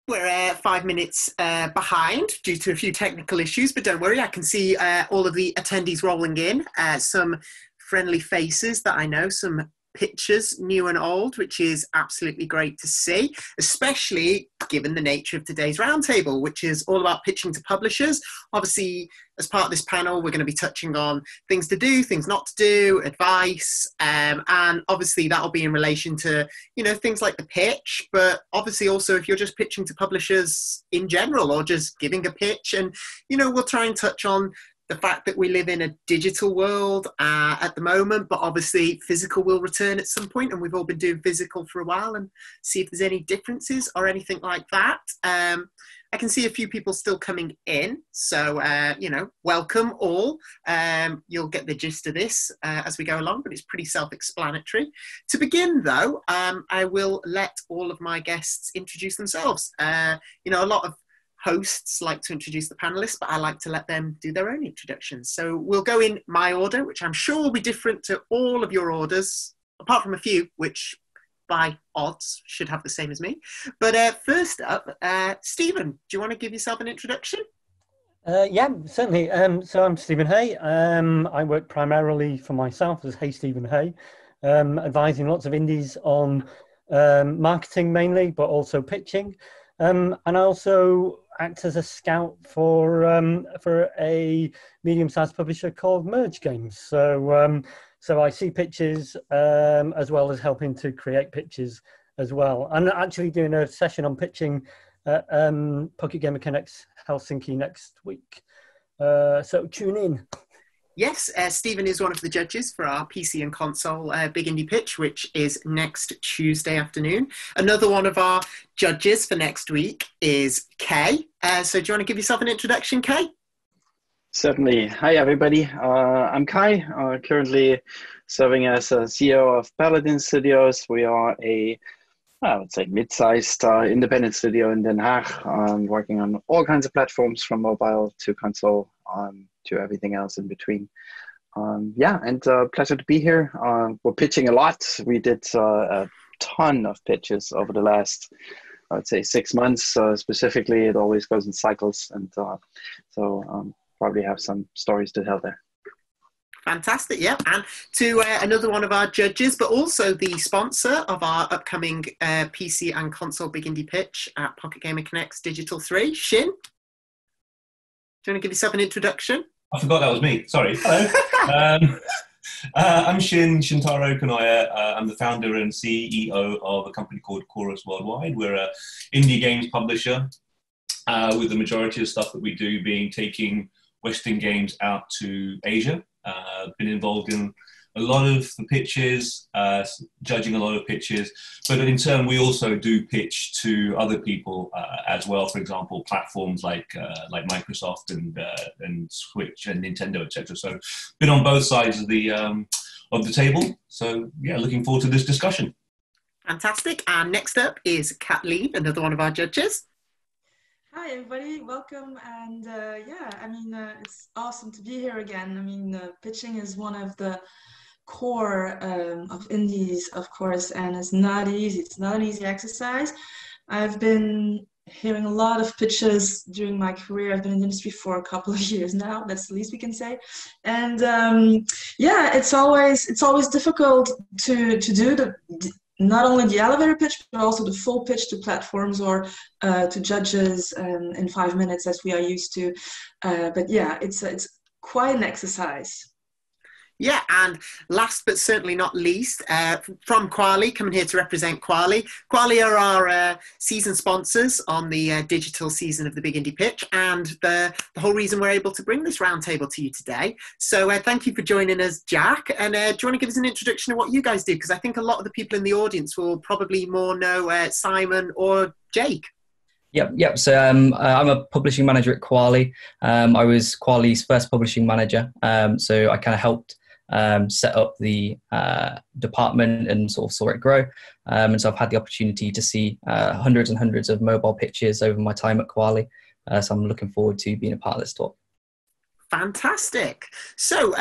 We're 5 minutes behind due to a few technical issues, but don't worry, I can see all of the attendees rolling in. Some friendly faces that I know, some pictures, new and old, which is absolutely great to see, especially given the nature of today's roundtable, which is all about pitching to publishers. Obviously, as part of this panel, we're going to be touching on things to do, things not to do, advice, and obviously that'll be in relation to, things like the pitch, but obviously also if you're just pitching to publishers in general or just giving a pitch. And, we'll try and touch on the fact that we live in a digital world at the moment, but obviously physical will return at some point, and we've all been doing physical for a while, and see if there's any differences or anything like that. I can see a few people still coming in, so, welcome all. You'll get the gist of this as we go along, but it's pretty self-explanatory. To begin, though, I will let all of my guests introduce themselves. A lot of hosts like to introduce the panelists, but I like to let them do their own introductions. So we'll go in my order, which I'm sure will be different to all of your orders, apart from a few, which by odds should have the same as me. But first up, Stephen, do you want to give yourself an introduction? Yeah, certainly. So I'm Stephen Hay. I work primarily for myself as Hey Stephen Hay, advising lots of indies on marketing mainly, but also pitching. And I also act as a scout for a medium-sized publisher called Merge Games. So I see pitches as well as helping to create pitches as well. I'm actually doing a session on pitching at Pocket Gamer Connects Helsinki next week. So tune in. Yes, Stephen is one of the judges for our PC and console Big Indie Pitch, which is next Tuesday afternoon. Another one of our judges for next week is Kay. So do you want to give yourself an introduction, Kay? Certainly. Hi, everybody. I'm Kai, currently serving as a CEO of Paladin Studios. We are I would say, mid-sized independent studio in Den Haag, working on all kinds of platforms from mobile to console to everything else in between. Pleasure to be here. We're pitching a lot. We did a ton of pitches over the last, I would say, 6 months. Specifically, it always goes in cycles. And probably have some stories to tell there. Fantastic, yeah. And to another one of our judges, but also the sponsor of our upcoming PC and console Big Indie Pitch at Pocket Gamer Connects Digital 3, Shin. Do you want to give yourself an introduction? I forgot that was me. Sorry. Hello. I'm Shintaro Konoya. I'm the founder and CEO of a company called Chorus Worldwide. We're an indie games publisher with the majority of stuff that we do being taking Western games out to Asia. Been involved in a lot of the pitches, judging a lot of pitches, but in turn we also do pitch to other people as well. For example, platforms like Microsoft and Switch and Nintendo, etc. So, been on both sides of the table. So, yeah, looking forward to this discussion. Fantastic. And next up is Kathleen, another one of our judges. Hi everybody, welcome, and it's awesome to be here again. Pitching is one of the core of indies, of course, and it's not easy. It's not an easy exercise. I've been hearing a lot of pitches during my career. I've been in the industry for a couple of years now. That's the least we can say. And it's always difficult to do not only the elevator pitch, but also the full pitch to platforms or to judges in 5 minutes as we are used to. It's quite an exercise. Yeah, and last but certainly not least, from Quali, coming here to represent Quali. Quali are our season sponsors on the digital season of the Big Indie Pitch, and the whole reason we're able to bring this roundtable to you today. So thank you for joining us, Jack. And do you want to give us an introduction of what you guys do? Because I think a lot of the people in the audience will probably more know Simon or Jake. Yep. So I'm a publishing manager at Quali. I was Quali's first publishing manager. So I kind of helped set up the department and sort of saw it grow. And so I've had the opportunity to see hundreds and hundreds of mobile pitches over my time at Quali. So I'm looking forward to being a part of this talk. Fantastic. So,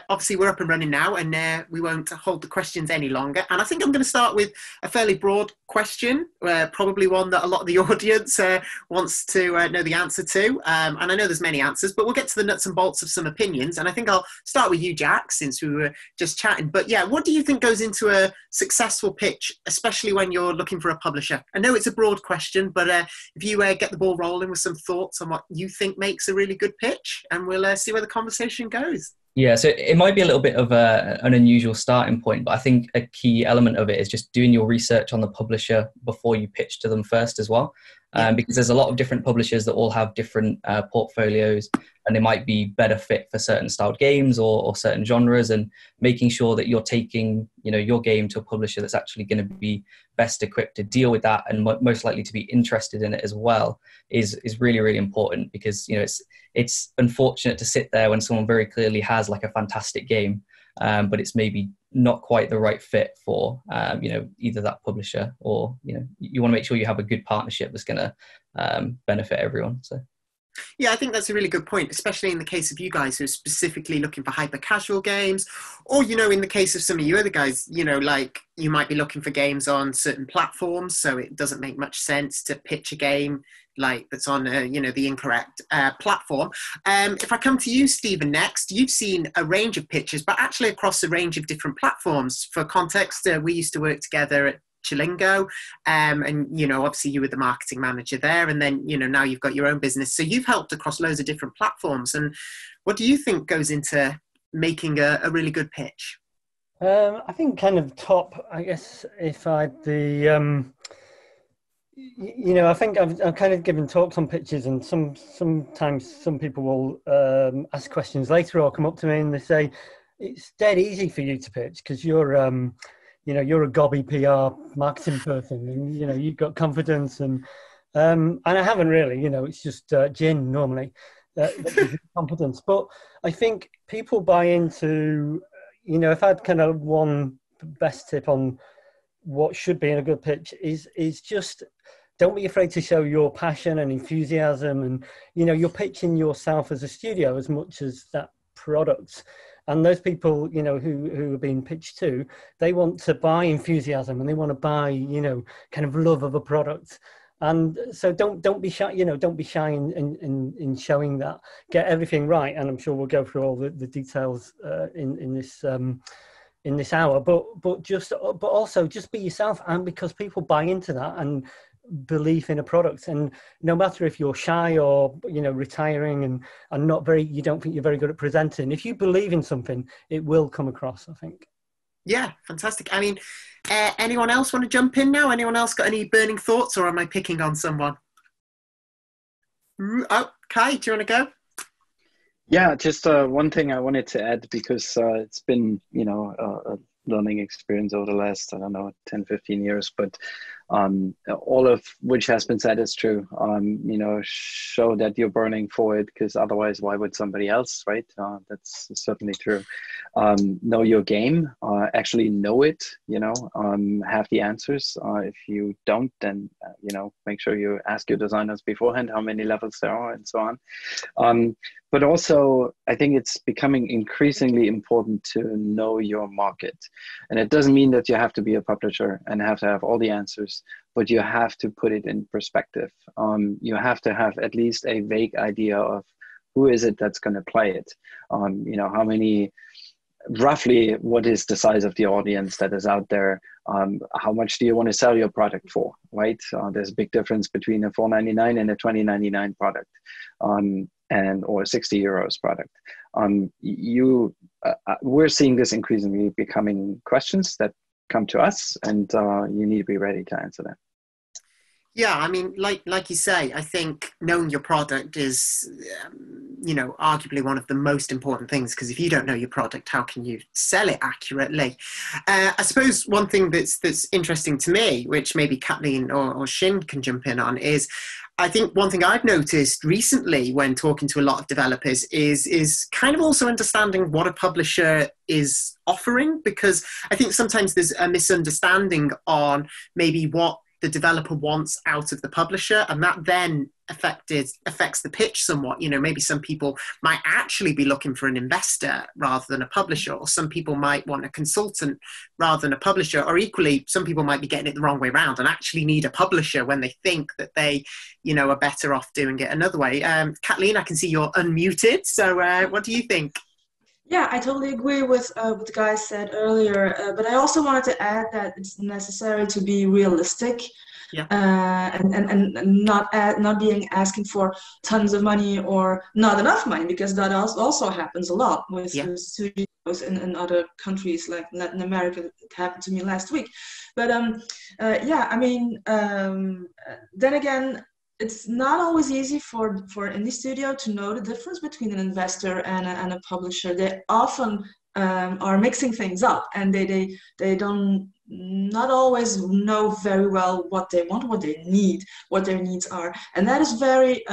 obviously we're up and running now, and we won't hold the questions any longer. And I think I'm going to start with a fairly broad question, probably one that a lot of the audience wants to know the answer to. And I know there's many answers, but we'll get to the nuts and bolts of some opinions. And I think I'll start with you, Jack, since we were just chatting. But yeah, what do you think goes into a successful pitch, especially when you're looking for a publisher? I know it's a broad question, but if you get the ball rolling with some thoughts on what you think makes a really good pitch, and we'll see where the conversation goes. Yeah, so it might be a little bit of an unusual starting point, but I think a key element of it is just doing your research on the publisher before you pitch to them first as well. Because there's a lot of different publishers that all have different portfolios, and they might be better fit for certain styled games or certain genres, and making sure that you're taking your game to a publisher that's actually going to be best equipped to deal with that and most likely to be interested in it as well is really, really important, because it's unfortunate to sit there when someone very clearly has like a fantastic game, but it's maybe not quite the right fit for either that publisher, or you want to make sure you have a good partnership that's going to benefit everyone. So yeah, I think that's a really good point, especially in the case of you guys who are specifically looking for hyper casual games, or in the case of some of you other guys, like you might be looking for games on certain platforms, so it doesn't make much sense to pitch a game like that's on the incorrect platform. If I come to you, Stephen, next, you've seen a range of pitches, but actually across a range of different platforms. For context, we used to work together at Chilingo, and obviously you were the marketing manager there, and then now you've got your own business, so you've helped across loads of different platforms. And what do you think goes into making a really good pitch? I think kind of top, I guess, if I had the I think I've kind of given talks on pitches, and sometimes some people will ask questions later or come up to me and they say it's dead easy for you to pitch because you're you're a gobby PR marketing person, and you've got confidence, and I haven't really. It's just gin normally, confidence. But I think people buy into, if I had kind of one best tip on what should be in a good pitch is just don't be afraid to show your passion and enthusiasm, and you're pitching yourself as a studio as much as that product. And those people, who are being pitched to, they want to buy enthusiasm, and they want to buy, kind of love of a product. And so don't be shy, don't be shy in showing that. Get everything right, and I'm sure we'll go through all the details in this hour. But also just be yourself, and because people buy into that and belief in a product, and no matter if you're shy or retiring and you don't think you're very good at presenting, if you believe in something, it will come across, I think. Yeah, fantastic. I mean, anyone else want to jump in now? Anyone else got any burning thoughts, or am I picking on someone? Oh, Kai, do you want to go? Yeah, just one thing I wanted to add, because it's been a learning experience over the last 10, 15 years, but all of which has been said is true. Show that you're burning for it, because otherwise why would somebody else, right? That's certainly true. Know your game, actually know it, have the answers. If you don't, then make sure you ask your designers beforehand how many levels there are and so on. But also, I think it's becoming increasingly important to know your market. And it doesn't mean that you have to be a publisher and have to have all the answers, but you have to put it in perspective. You have to have at least a vague idea of who is it that's going to play it. How many, roughly, what is the size of the audience that is out there? How much do you want to sell your product for, right? There's a big difference between a $4.99 and a $20.99 product. Or a 60 euros product. We're seeing this increasingly becoming questions that come to us, and you need to be ready to answer them. Yeah, I mean, like you say, I think knowing your product is, arguably one of the most important things, because if you don't know your product, how can you sell it accurately? I suppose one thing that's interesting to me, which maybe Kathleen or Shin can jump in on, is I think one thing I've noticed recently when talking to a lot of developers is kind of also understanding what a publisher is offering, because I think sometimes there's a misunderstanding on maybe what the developer wants out of the publisher, and that then affects the pitch somewhat. You know, maybe some people might actually be looking for an investor rather than a publisher, or some people might want a consultant rather than a publisher, or equally, some people might be getting it the wrong way around and actually need a publisher when they think that they, you know, are better off doing it another way. Kathleen, I can see you're unmuted, so what do you think? Yeah, I totally agree with what the guys said earlier, but I also wanted to add that it's necessary to be realistic. Yeah. And not being asking for tons of money or not enough money, because that also happens a lot with studios in other countries like Latin America. It happened to me last week. But then again, it's not always easy for an indie studio to know the difference between an investor and a publisher. They often are mixing things up, and they don't not always know very well what they want, what they need, what their needs are. And that is very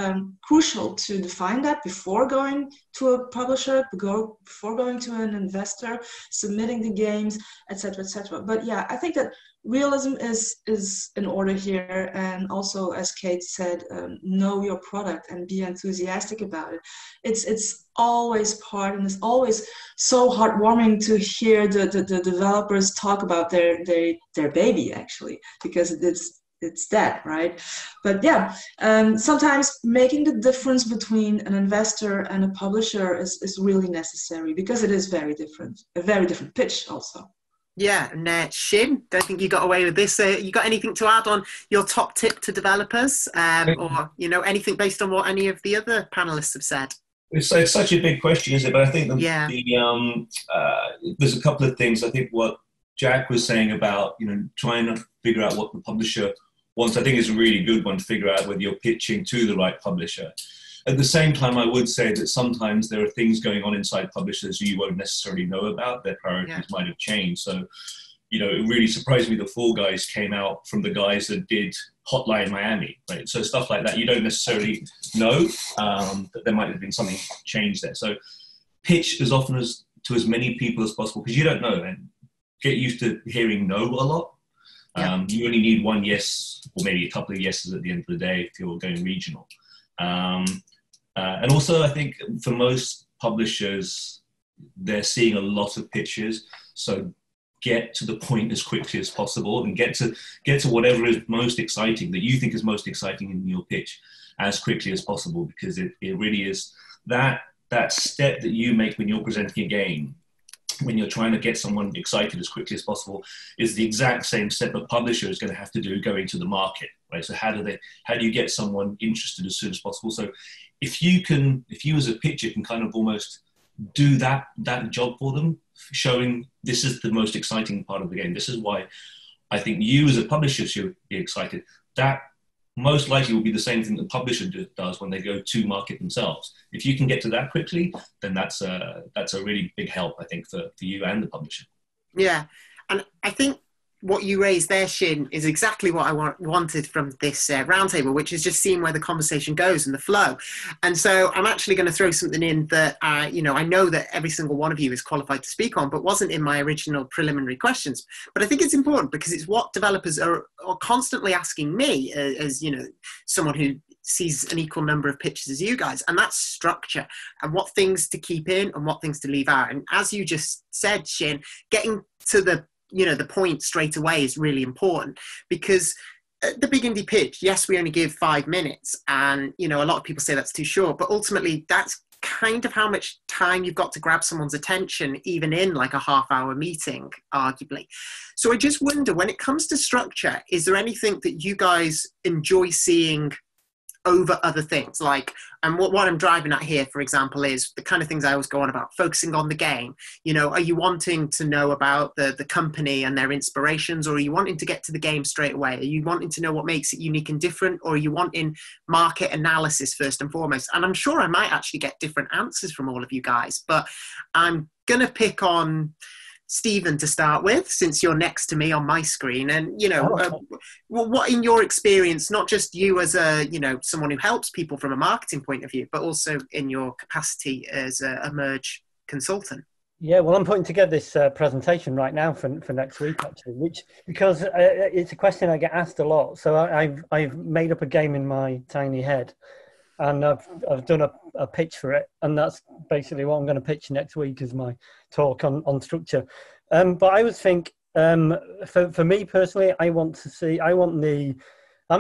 crucial to define that before going to a publisher, before going to an investor, submitting the games, etc., etc. But yeah, I think that realism is in order here, and also, as Kate said, know your product and be enthusiastic about it. It's always part, and it's always so heartwarming to hear the developers talk about their baby, actually, because it's that, right? But yeah, sometimes making the difference between an investor and a publisher is really necessary, because it is very different, a very different pitch also. Yeah, and Shin, don't think you got away with this. You got anything to add on your top tip to developers, or you know, anything based on what any of the other panelists have said? It's such a big question, isn't it? But I think there's a couple of things. I think what Jack was saying about, you know, trying to figure out what the publisher wants, I think is a really good one to figure out whether you're pitching to the right publisher. At the same time, I would say that sometimes there are things going on inside publishers you won't necessarily know about. Their priorities might have changed. So, you know, it really surprised me the Fall Guys came out from the guys that did Hotline Miami, right? So stuff like that, you don't necessarily know that there might have been something changed there. So pitch as often as to as many people as possible, because you don't know, and get used to hearing no a lot. You only need one yes, or maybe a couple of yeses at the end of the day if you're going regional. And also, I think for most publishers, they're seeing a lot of pitches. So get to the point as quickly as possible, and get to whatever is most exciting, that you think is most exciting in your pitch, as quickly as possible, because it really is that step that you make when you're presenting a game, when you're trying to get someone excited as quickly as possible, is the exact same step a publisher is going to have to do going to the market, right? So how do you get someone interested as soon as possible? So if you as a pitcher can kind of almost do that job for them, showing this is the most exciting part of the game, this is why I think you as a publisher should be excited, that most likely will be the same thing the publisher does when they go to market themselves. If you can get to that quickly, then that's a really big help, I think, for you and the publisher. Yeah, and I think what you raised there, Shin, is exactly what I wanted from this roundtable, which is just seeing where the conversation goes and the flow. And so I'm actually going to throw something in that, you know, I know that every single one of you is qualified to speak on, but wasn't in my original preliminary questions. But I think it's important because it's what developers are constantly asking me as, you know, someone who sees an equal number of pitches as you guys, and that's structure and what things to keep in and what things to leave out. And as you just said, Shin, getting to the point straight away is really important, because at the big indie pitch, yes, we only give 5 minutes, and you know, a lot of people say that's too short, but ultimately that's kind of how much time you've got to grab someone's attention, even in like a half-hour meeting, arguably. So I just wonder, when it comes to structure, is there anything that you guys enjoy seeing over other things? Like, and what I'm driving at here, for example, is the kind of things I always go on about, focusing on the game. You know, are you wanting to know about the company and their inspirations, or are you wanting to get to the game straight away? Are you wanting to know what makes it unique and different, or are you wanting market analysis first and foremost? And I'm sure I might actually get different answers from all of you guys, but I'm going to pick on Stephen to start with, since you're next to me on my screen. And, you know, what in your experience, not just you as a, you know, someone who helps people from a marketing point of view, but also in your capacity as a Merge consultant? Yeah, well, I'm putting together this presentation right now for next week, actually, which because it's a question I get asked a lot. So I've made up a game in my tiny head, and I've done a pitch for it, and that's basically what I'm going to pitch next week as my talk on structure. But I would think for me personally, I'm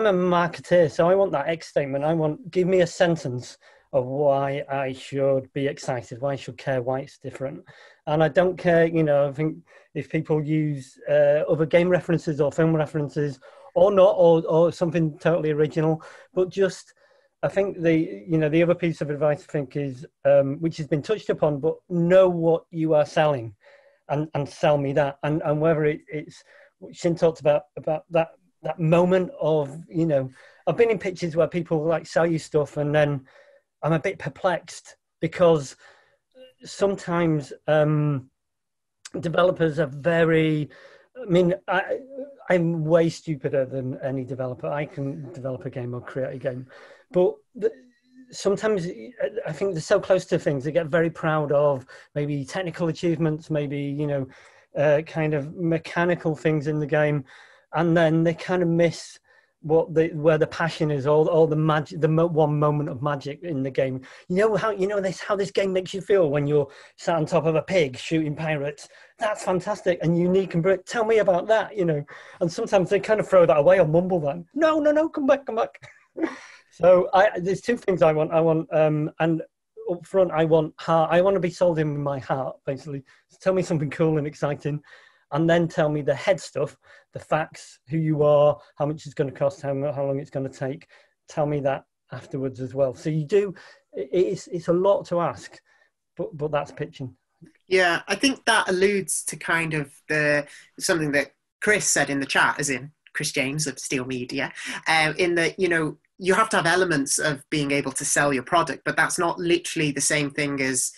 a marketer, so I want that X statement. Give me a sentence of why I should be excited, why I should care, why it's different. And I don't care, I think if people use other game references or film references or not, or something totally original, but just, I think the other piece of advice I think is, which has been touched upon, but know what you are selling and sell me that. And whether it's, Shin talked about that moment of, I've been in pitches where people like sell you stuff and then I'm a bit perplexed because sometimes developers are I'm way stupider than any developer. I can develop a game or create a game. But sometimes I think they're so close to things. They get very proud of maybe technical achievements, maybe, kind of mechanical things in the game. And then they kind of miss where the passion is, all the magic, one moment of magic in the game. How this game makes you feel when you're sat on top of a pig shooting pirates. That's fantastic and unique and brilliant. Tell me about that, And sometimes they kind of throw that away or mumble that. No, come back. So there's two things I want. And up front, I want heart. I want to be sold in with my heart, basically. So tell me something cool and exciting. And then tell me the head stuff, the facts, who you are, how much it's going to cost, how long it's going to take. Tell me that afterwards as well. So it's a lot to ask, but that's pitching. Yeah, I think that alludes to kind of something that Chris said in the chat, as in Chris James of Steel Media, in that, you have to have elements of being able to sell your product, but that's not literally the same thing as,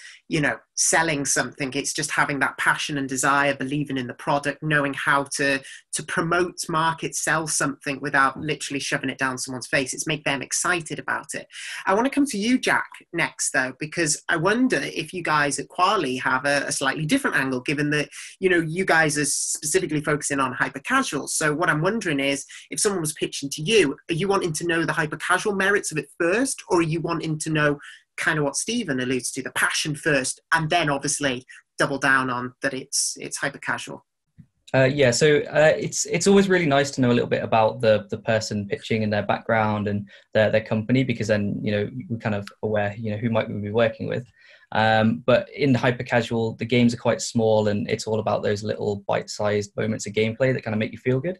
selling something. It's just having that passion and desire, believing in the product, knowing how to promote, market, sell something without literally shoving it down someone's face. It's make them excited about it. I want to come to you, Jack, next though, because I wonder if you guys at Quali have a slightly different angle, given that, you guys are specifically focusing on hyper casuals. So what I'm wondering is, if someone was pitching to you, are you wanting to know the hyper casual merits of it first, or are you wanting to know kind of what Stephen alludes to, the passion first, and then obviously double down on that it's hyper casual? So it's always really nice to know a little bit about the person pitching and their background and their company, because then we're kind of aware who might we be working with. But in the hyper casual, the games are quite small and it's all about those little bite-sized moments of gameplay that kind of make you feel good.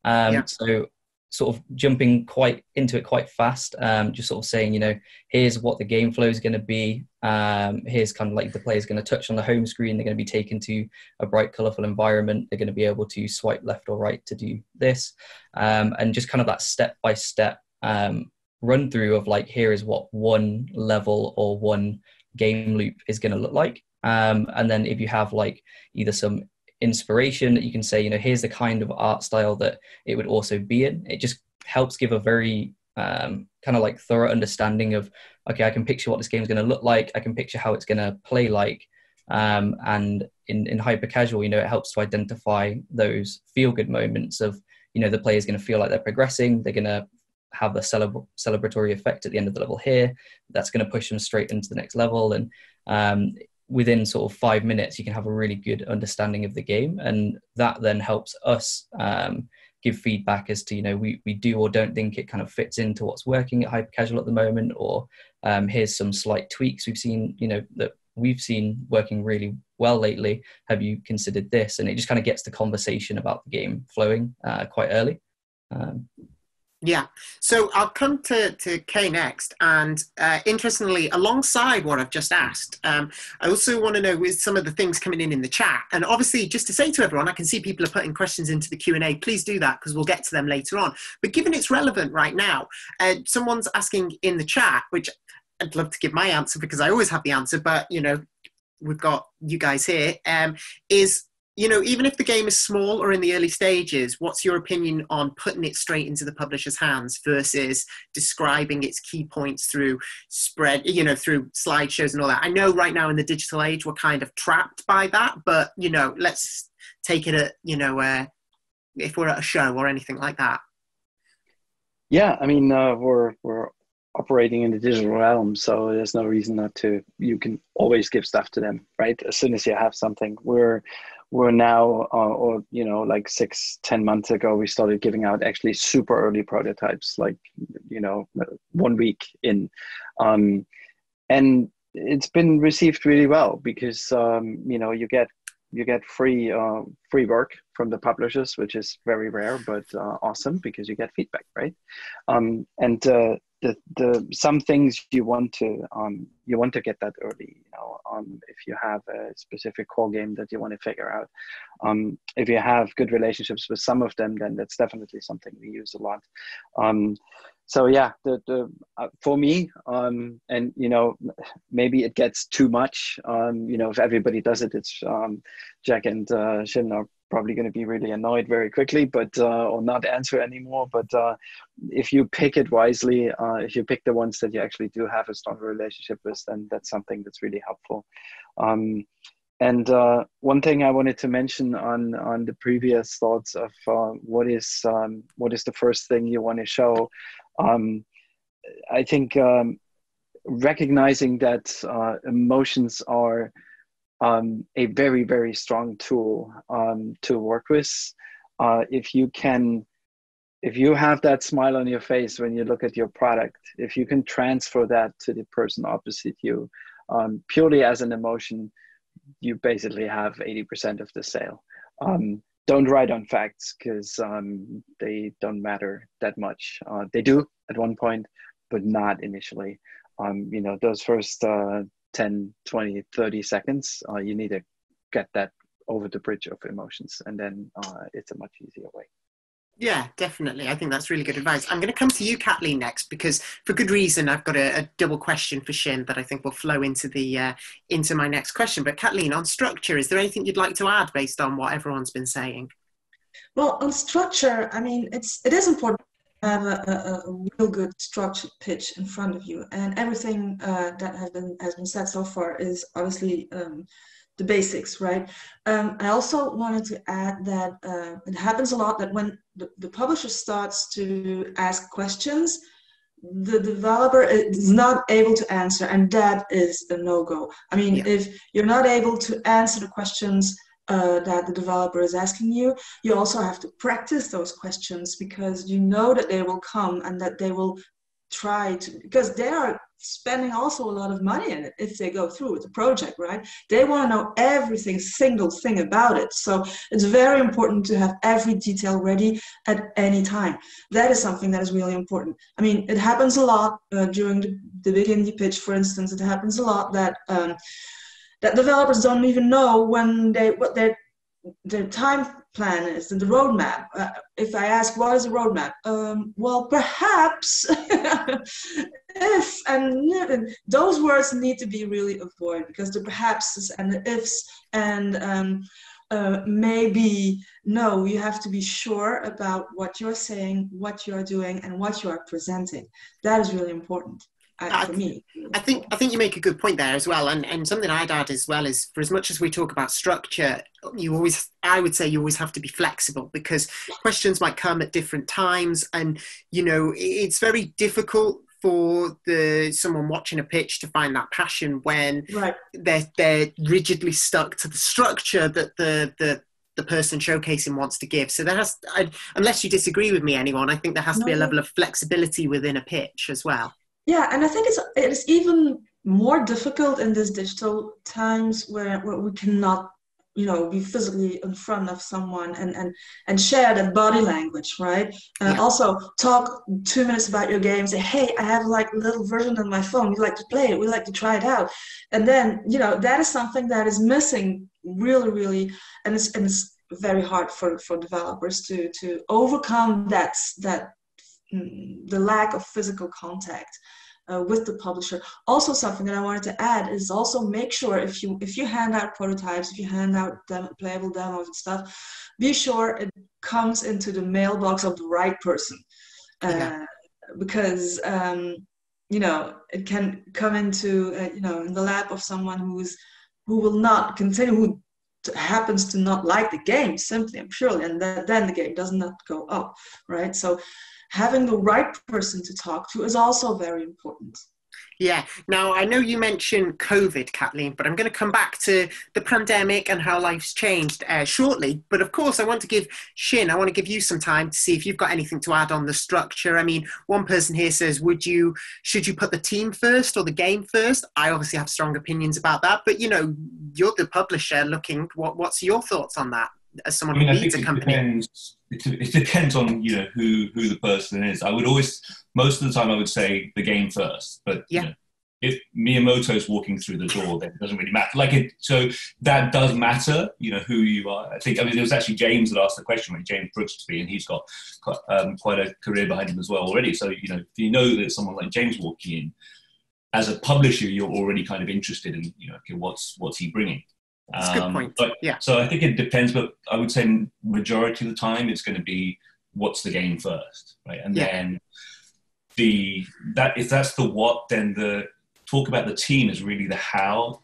So sort of jumping quite into it quite fast, just sort of saying, here's what the game flow is going to be. Here's kind of like the player's going to touch on the home screen. They're going to be taken to a bright, colorful environment. They're going to be able to swipe left or right to do this. And just kind of that step-by-step run through of like, here is what one level or one game loop is going to look like. And then if you have like either some inspiration that you can say, here's the kind of art style that it would also be in. It just helps give a very kind of like thorough understanding of, okay, I can picture what this game is going to look like. I can picture how it's going to play like. And in hyper casual, it helps to identify those feel good moments of, the player's going to feel like they're progressing. They're going to have the celebratory effect at the end of the level here. That's going to push them straight into the next level. And within sort of 5 minutes, you can have a really good understanding of the game. And that then helps us give feedback as to, we do or don't think it kind of fits into what's working at hyper casual at the moment, or here's some slight tweaks we've seen, that we've seen working really well lately. Have you considered this? And it just kind of gets the conversation about the game flowing quite early. Yeah, so I'll come to Kay next, and interestingly, alongside what I've just asked, I also want to know with some of the things coming in the chat, and obviously just to say to everyone, I can see people are putting questions into the Q&A, please do that because we'll get to them later on, but given it's relevant right now, someone's asking in the chat, which I'd love to give my answer because I always have the answer, but we've got you guys here, is you know, even if the game is small or in the early stages, what's your opinion on putting it straight into the publisher's hands versus describing its key points through through slideshows and all that? I know right now in the digital age, we're kind of trapped by that, but, you know, let's take it at, you know, if we're at a show or anything like that. Yeah, I mean, we're operating in the digital realm, so there's no reason not to. You can always give stuff to them, right? As soon as you have something. We're now, or you know, like 6-10 months ago, we started giving out actually super early prototypes, like, you know, 1 week in, and it's been received really well because you know, you get free work from the publishers, which is very rare, but awesome because you get feedback, right? And the some things you want to get that early, you know, if you have a specific core game that you want to figure out, if you have good relationships with some of them, then that's definitely something we use a lot. So yeah, for me, and you know, maybe it gets too much. You know, if everybody does it, it's Jack and Shin are probably going to be really annoyed very quickly, but or not answer anymore. But if you pick it wisely, if you pick the ones that you actually do have a stronger relationship with, then that's something that's really helpful. And one thing I wanted to mention on the previous thoughts of what is the first thing you want to show. I think recognizing that emotions are a very, very strong tool to work with. If you have that smile on your face when you look at your product, if you can transfer that to the person opposite you, purely as an emotion, you basically have 80% of the sale. Don't write on facts because they don't matter that much. They do at one point, but not initially. You know, those first 10, 20, 30 seconds, you need to get that over the bridge of emotions, and then it's a much easier way. Yeah, definitely. I think that's really good advice. I'm going to come to you, Kathleen, next, because for good reason, I've got a double question for Shin that I think will flow into into my next question. But Kathleen, on structure, is there anything you'd like to add based on what everyone's been saying? Well, on structure, I mean, it is important to have a real good structured pitch in front of you, and everything that has been said so far is obviously the basics, right? I also wanted to add that it happens a lot that when the publisher starts to ask questions, the developer is not able to answer, and that is a no-go. I mean, if you're not able to answer the questions that the developer is asking you, you also have to practice those questions because you know that they will come and that they will try to, because they are spending also a lot of money in it if they go through with the project, right? They want to know every single thing about it. So it's very important to have every detail ready at any time. That is something that is really important. I mean, it happens a lot during the big indie pitch, for instance. It happens a lot that that developers don't even know what their time plan is and the roadmap. If I ask, what is a roadmap? Well, perhaps if, and those words need to be really avoided because the perhapses and the ifs and maybe, no, you have to be sure about what you're saying, what you're doing, and what you are presenting. That is really important. For me. I think you make a good point there as well, and something I'd add as well is, for as much as we talk about structure, I would say you always have to be flexible because questions might come at different times, and you know it's very difficult for someone watching a pitch to find that passion when they're rigidly stuck to the structure that the person showcasing wants to give. So unless you disagree with me, anyone, I think there has to be a level of flexibility within a pitch as well. Yeah, and I think it is even more difficult in these digital times where we cannot, you know, be physically in front of someone and share that body language, right? Also talk 2 minutes about your game, say, hey, I have like a little version on my phone. We'd like to play it. We'd like to try it out. And then, you know, that is something that is missing really, really, and it's very hard for developers to overcome the lack of physical contact. with the publisher. Also, something that I wanted to add is also make sure if you hand out prototypes, if you hand out playable demos and stuff, be sure it comes into the mailbox of the right person, because you know, it can come into you know, in the lap of someone who will not continue, who happens to not like the game simply and purely, and then the game does not go up, right? So having the right person to talk to is also very important. Yeah. Now, I know you mentioned COVID, Kathleen, but I'm going to come back to the pandemic and how life's changed shortly. But of course, I want to give you some time to see if you've got anything to add on the structure. I mean, one person here says, should you put the team first or the game first? I obviously have strong opinions about that, but you know, you're the publisher looking, what's your thoughts on that as someone who leads a company? It depends on, you know, who the person is. I would always, most of the time I would say the game first, but you know, if Miyamoto's walking through the door, then it doesn't really matter. So that does matter, you know, who you are. I mean, there was actually James that asked the question, like James Brooksby, and he's got quite a career behind him as well already. So, you know, if you know that someone like James walking in, as a publisher, you're already kind of interested in, you know, okay, what's he bringing? That's a good point. But, yeah. So I think it depends, but I would say majority of the time it's going to be what's the game first, right? And then if that's the what, then the talk about the team is really the how.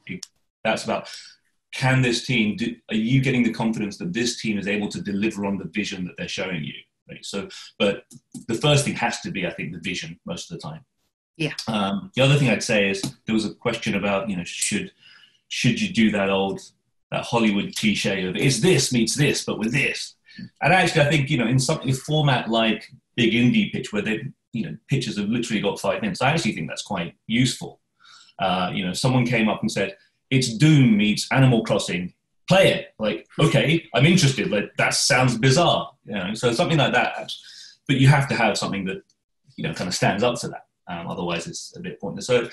That's about, can this team are you getting the confidence that this team is able to deliver on the vision that they're showing you, right? So, but the first thing has to be, I think, the vision most of the time. Yeah. The other thing I'd say is there was a question about, you know, should you do that Hollywood cliche of is this meets this, but with this? And actually, I think, you know, in a format like Big Indie Pitch, where pitches have literally got 5 minutes, I actually think that's quite useful. You know, someone came up and said, it's Doom meets Animal Crossing, play it. Like, okay, I'm interested. Like, that sounds bizarre. You know, so something like that. But you have to have something that, you know, kind of stands up to that. Otherwise, it's a bit pointless. So,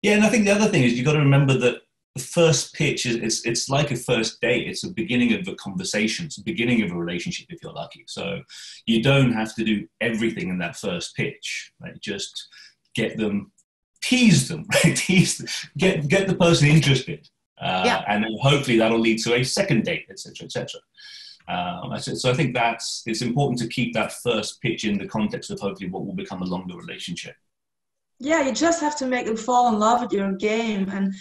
yeah, and I think the other thing is you've got to remember that the first pitch it's like a first date. It's a beginning of a conversation. It's a beginning of a relationship if you're lucky. So you don't have to do everything in that first pitch. Right? Just get them, tease them, right? Get the person interested, and then hopefully that'll lead to a second date, etc., etc. So I think it's important to keep that first pitch in the context of hopefully what will become a longer relationship. Yeah, you just have to make them fall in love with your game, and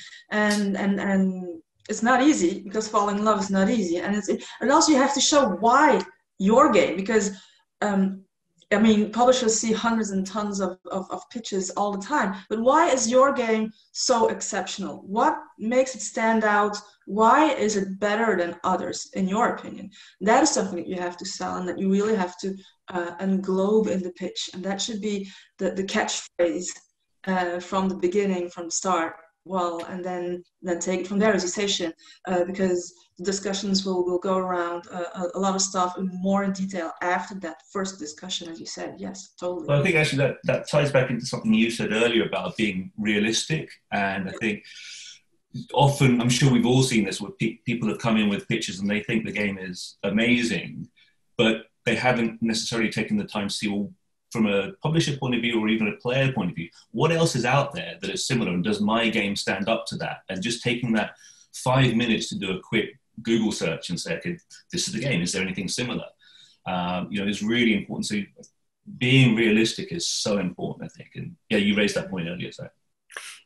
it's not easy, because falling in love is not easy, and also you have to show why your game, because I mean, publishers see hundreds and tons of pitches all the time, but why is your game so exceptional? What makes it stand out? Why is it better than others, in your opinion? That is something that you have to sell, and that you really have to englobe in the pitch, and that should be the catchphrase from the beginning, from the start. Well, and then take it from there, as you say, Shin, because the discussions will go around a lot of stuff more in detail after that first discussion, as you said. Yes, totally. Well, I think actually that ties back into something you said earlier about being realistic. And I think often, I'm sure we've all seen this, where people have come in with pitches and they think the game is amazing, but they haven't necessarily taken the time to see, well, from a publisher point of view or even a player point of view, what else is out there that is similar, and does my game stand up to that? And just taking that 5 minutes to do a quick Google search and say, okay, this is the game, is there anything similar? You know, is really important. So being realistic is so important, I think. And yeah, you raised that point earlier, so.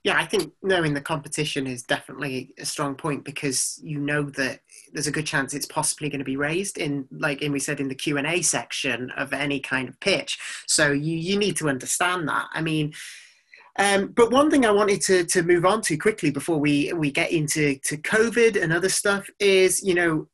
Yeah, I think knowing the competition is definitely a strong point, because you know that there's a good chance it's possibly going to be raised in we said, in the Q&A section of any kind of pitch. So you need to understand that. I mean, but one thing I wanted to move on to quickly before we get into COVID and other stuff is, you know,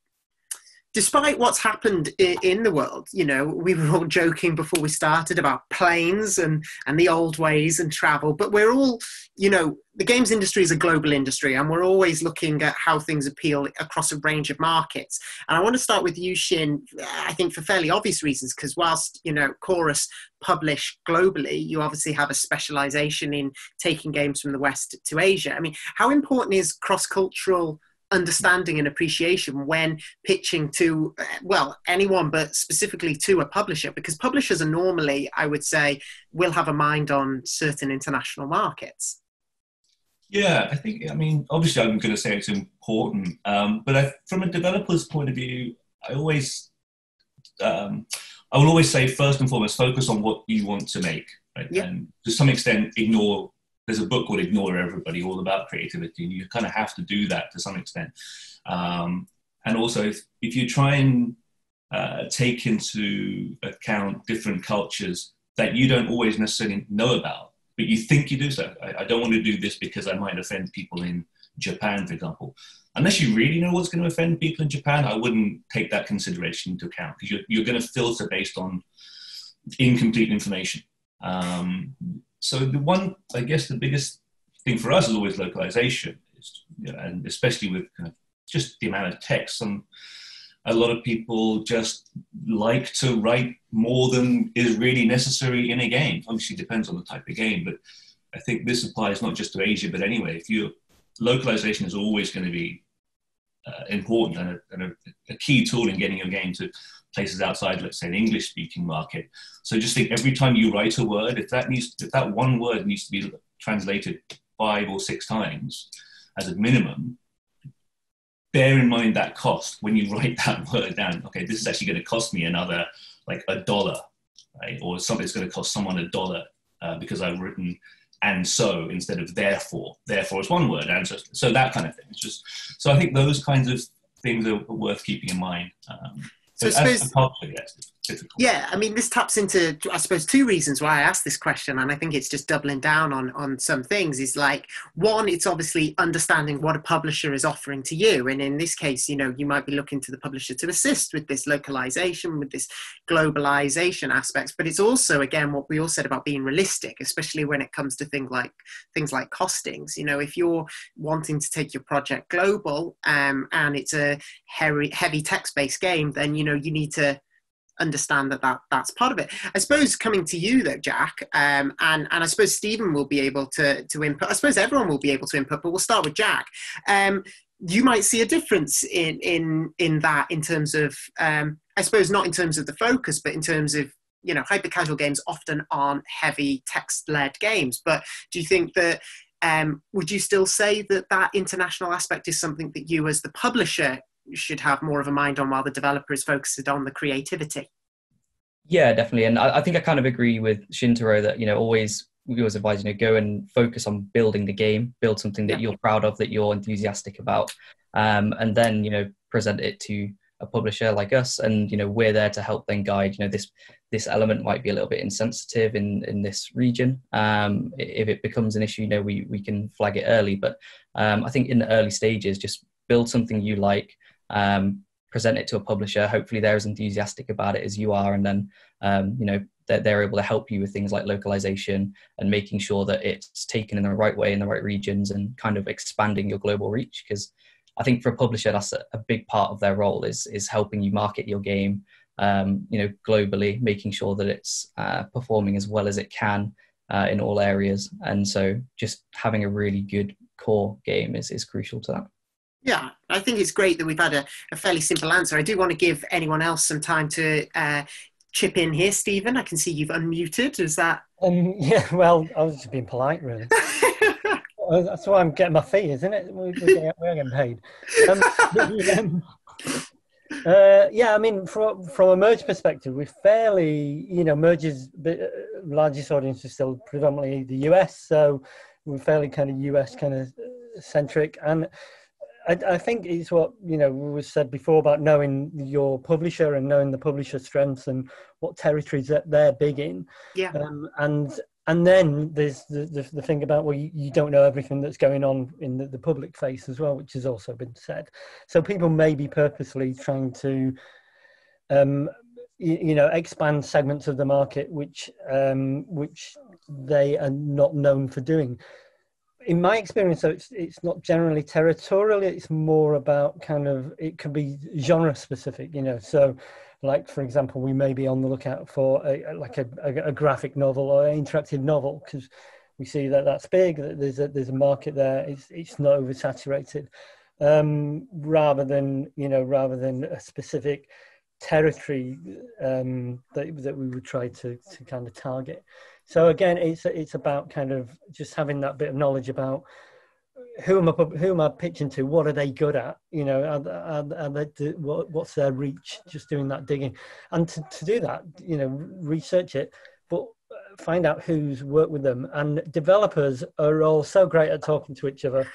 despite what's happened in the world, you know, we were all joking before we started about planes and the old ways and travel, but we're all, you know, the games industry is a global industry, and we're always looking at how things appeal across a range of markets. And I want to start with you, Shin, I think for fairly obvious reasons, because whilst, you know, Chorus publish globally, you obviously have a specialization in taking games from the West to Asia. I mean, how important is cross-cultural understanding and appreciation when pitching to, well, anyone, but specifically to a publisher? Because publishers are normally, I would say, will have a mind on certain international markets. Yeah, I mean, obviously I'm going to say it's important, but from a developer's point of view, I will always say, first and foremost, focus on what you want to make, right? Yeah. And to some extent, there's a book called Ignore Everybody, all about creativity, and you kind of have to do that to some extent. And also, if you try and take into account different cultures that you don't always necessarily know about, but you think you do, so I don't want to do this because I might offend people in Japan, for example. Unless you really know what's going to offend people in Japan, I wouldn't take that consideration into account, because you're going to filter based on incomplete information. So I guess the biggest thing for us is always localization, and especially with kind of just the amount of text. A lot of people just like to write more than is really necessary in a game. Obviously, it depends on the type of game, but I think this applies not just to Asia, but anyway. Localization is always going to be important and a key tool in getting your game to places outside, let's say, an English-speaking market. So just think, every time you write a word, if that one word needs to be translated 5 or 6 times as a minimum, bear in mind that cost when you write that word down. Okay, this is actually going to cost me another, like $1, right? Or something's going to cost someone $1 because I've written "and so" instead of "therefore." Therefore is one word, and so that kind of thing. So I think those kinds of things are worth keeping in mind. So I suppose, yeah, I mean, this taps into, I suppose, 2 reasons why I asked this question, and I think it's just doubling down on some things. Is like, one, it's obviously understanding what a publisher is offering to you, and in this case, you might be looking to the publisher to assist with this localization, with this globalization aspects. But it's also, again, what we all said about being realistic, especially when it comes to things like costings. If you're wanting to take your project global, and it's a heavy text-based game, then you need to understand that's part of it. I suppose, coming to you though, Jack, and I suppose Stephen will be able to input. I suppose everyone will be able to input, but we'll start with Jack. You might see a difference in that, in terms of, I suppose, not in terms of the focus, but in terms of, hyper casual games often aren't heavy text-led games. But do you think that, would you still say that international aspect is something that you as the publisher should have more of a mind on, while the developer is focused on the creativity? Yeah, definitely. And I think I kind of agree with Shintaro that, we always advise, go and focus on building the game, build something that you're proud of, that you're enthusiastic about, and then, present it to a publisher like us. And, we're there to help then guide, this element might be a little bit insensitive in this region. If it becomes an issue, we can flag it early. But I think in the early stages, just build something you like, present it to a publisher. Hopefully they're as enthusiastic about it as you are, and then that they're able to help you with things like localization and making sure that it's taken in the right way in the right regions, and kind of expanding your global reach. Because I think for a publisher, that's a big part of their role, is helping you market your game globally, making sure that it's performing as well as it can in all areas. And so just having a really good core game is crucial to that. Yeah, I think it's great that we've had a fairly simple answer. I do want to give anyone else some time to chip in here. Stephen, I can see you've unmuted. Is that? Yeah, well, I was just being polite, really. That's why I'm getting my fee, isn't it? We're getting paid. Yeah, I mean, from a Merge perspective, we're fairly, Merge's largest audience is still predominantly the US, so we're fairly kind of US kind of centric. And I think it's what, was said before about knowing your publisher and knowing the publisher's strengths and what territories that they're big in. Yeah. And then there's the thing about, well, you don't know everything that's going on in the public face as well, which has also been said. So people may be purposely trying to, expand segments of the market which they are not known for doing. In my experience, so it's not generally territorial. It's more about it could be genre specific, So, like, for example, we may be on the lookout for a graphic novel or an interactive novel, because we see that that's big. That there's a market there. It's not oversaturated. rather than a specific territory that we would try to kind of target. So again, it's about kind of just having that bit of knowledge about who am I pitching to? What are they good at? What's their reach? Just doing that digging, and to do that, research it, but find out who's worked with them. And developers are all so great at talking to each other.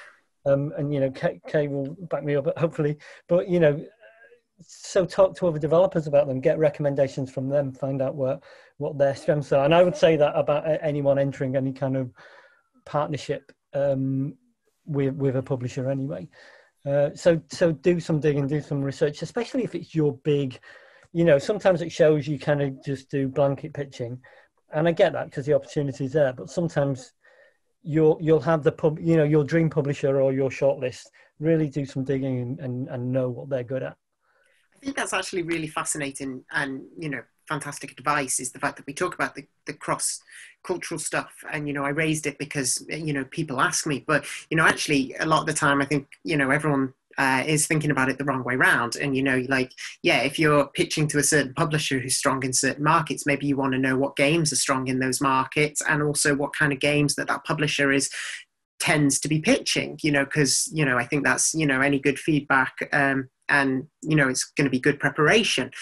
And Kay will back me up, hopefully. But so talk to other developers about them, get recommendations from them, find out what their strengths are. And I would say that about anyone entering any kind of partnership with a publisher anyway. So do some digging, do some research, especially if it's your big, sometimes it shows you kind of just do blanket pitching. And I get that because the opportunity is there, but sometimes you'll have your dream publisher or your shortlist really do some digging and know what they're good at. I think that's actually really fascinating and, fantastic advice, is the fact that we talk about the cross-cultural stuff. And, I raised it because, people ask me, but, actually a lot of the time I think, everyone is thinking about it the wrong way round. And, if you're pitching to a certain publisher who's strong in certain markets, maybe you want to know what games are strong in those markets and also what kind of games that publisher tends to be pitching, because, I think that's, any good feedback and, it's going to be good preparation.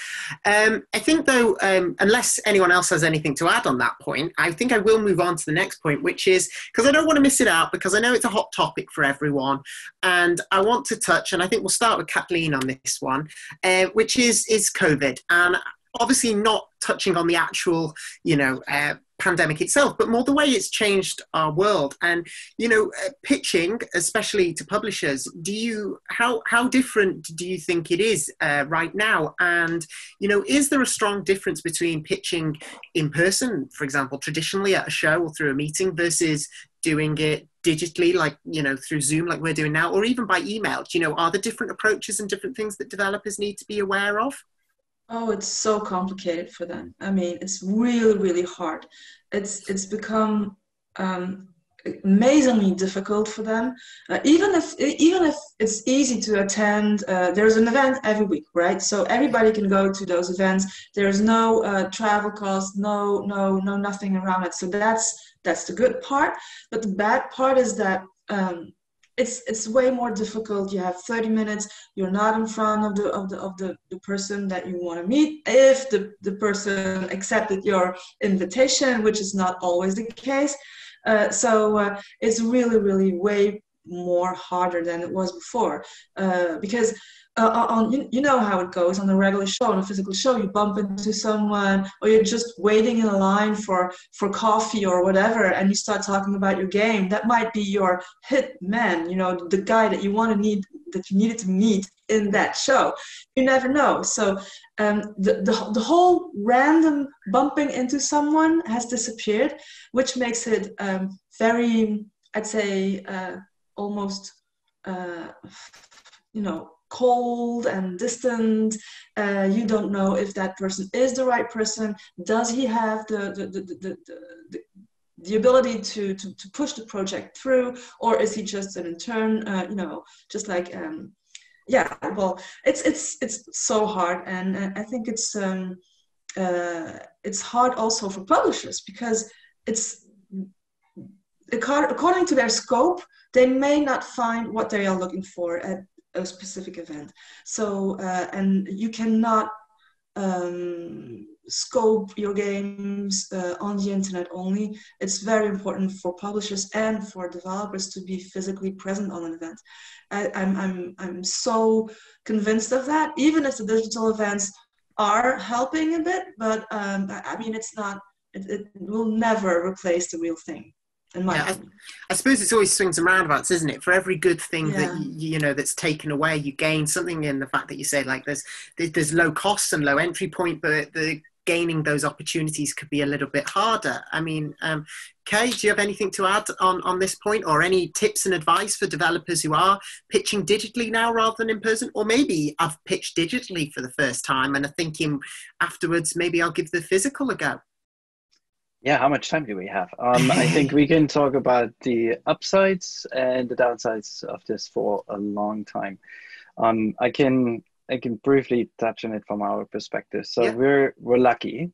I think, though, unless anyone else has anything to add on that point, I think I will move on to the next point, which is, because I don't want to miss it out, because I know it's a hot topic for everyone. And I want to touch, and I think we'll start with Kathleen on this one, which is COVID. And obviously not touching on the actual, pandemic itself, but more the way it's changed our world. And, pitching, especially to publishers, how different do you think it is right now? And, is there a strong difference between pitching in person, for example, traditionally at a show or through a meeting, versus doing it digitally, like, through Zoom, like we're doing now, or even by email? Are there different approaches and different things that developers need to be aware of? Oh, it's so complicated for them. I mean, it's really, really hard. It's become amazingly difficult for them. Even if it's easy to attend, there's an event every week, right? So everybody can go to those events. There's no travel cost, no nothing around it. So that's the good part. But the bad part is that it's way more difficult. You have 30 minutes. You're not in front of the person that you want to meet. If the person accepted your invitation, which is not always the case. So it's really, really way more harder than it was before. Because you know how it goes on a regular show, on a physical show, you bump into someone, or you're just waiting in a line for coffee or whatever, and you start talking about your game. That might be your hit man, the guy that you needed to meet in that show. You never know. So the whole random bumping into someone has disappeared, which makes it very, I'd say, almost cold and distant. You don't know if that person is the right person. Does he have the ability to push the project through, or is he just an intern? Just like well, it's so hard, and I think it's hard also for publishers, because it's according to their scope, they may not find what they are looking for at a specific event. So and you cannot scope your games on the internet only. It's very important for publishers and for developers to be physically present on an event. I'm so convinced of that, even if the digital events are helping a bit, but I mean, it will never replace the real thing. I suppose it's always swings and roundabouts, isn't it? For every good thing that that's taken away, you gain something in the fact that you say, like, there's low costs and low entry point, but the gaining those opportunities could be a little bit harder. I mean, Kay, do you have anything to add on this point, or any tips and advice for developers who are pitching digitally now rather than in person, or maybe I've pitched digitally for the first time and are thinking afterwards, maybe I'll give the physical a go? Yeah, how much time do we have? I think we can talk about the upsides and the downsides of this for a long time. I can briefly touch on it from our perspective. So Yeah. we're lucky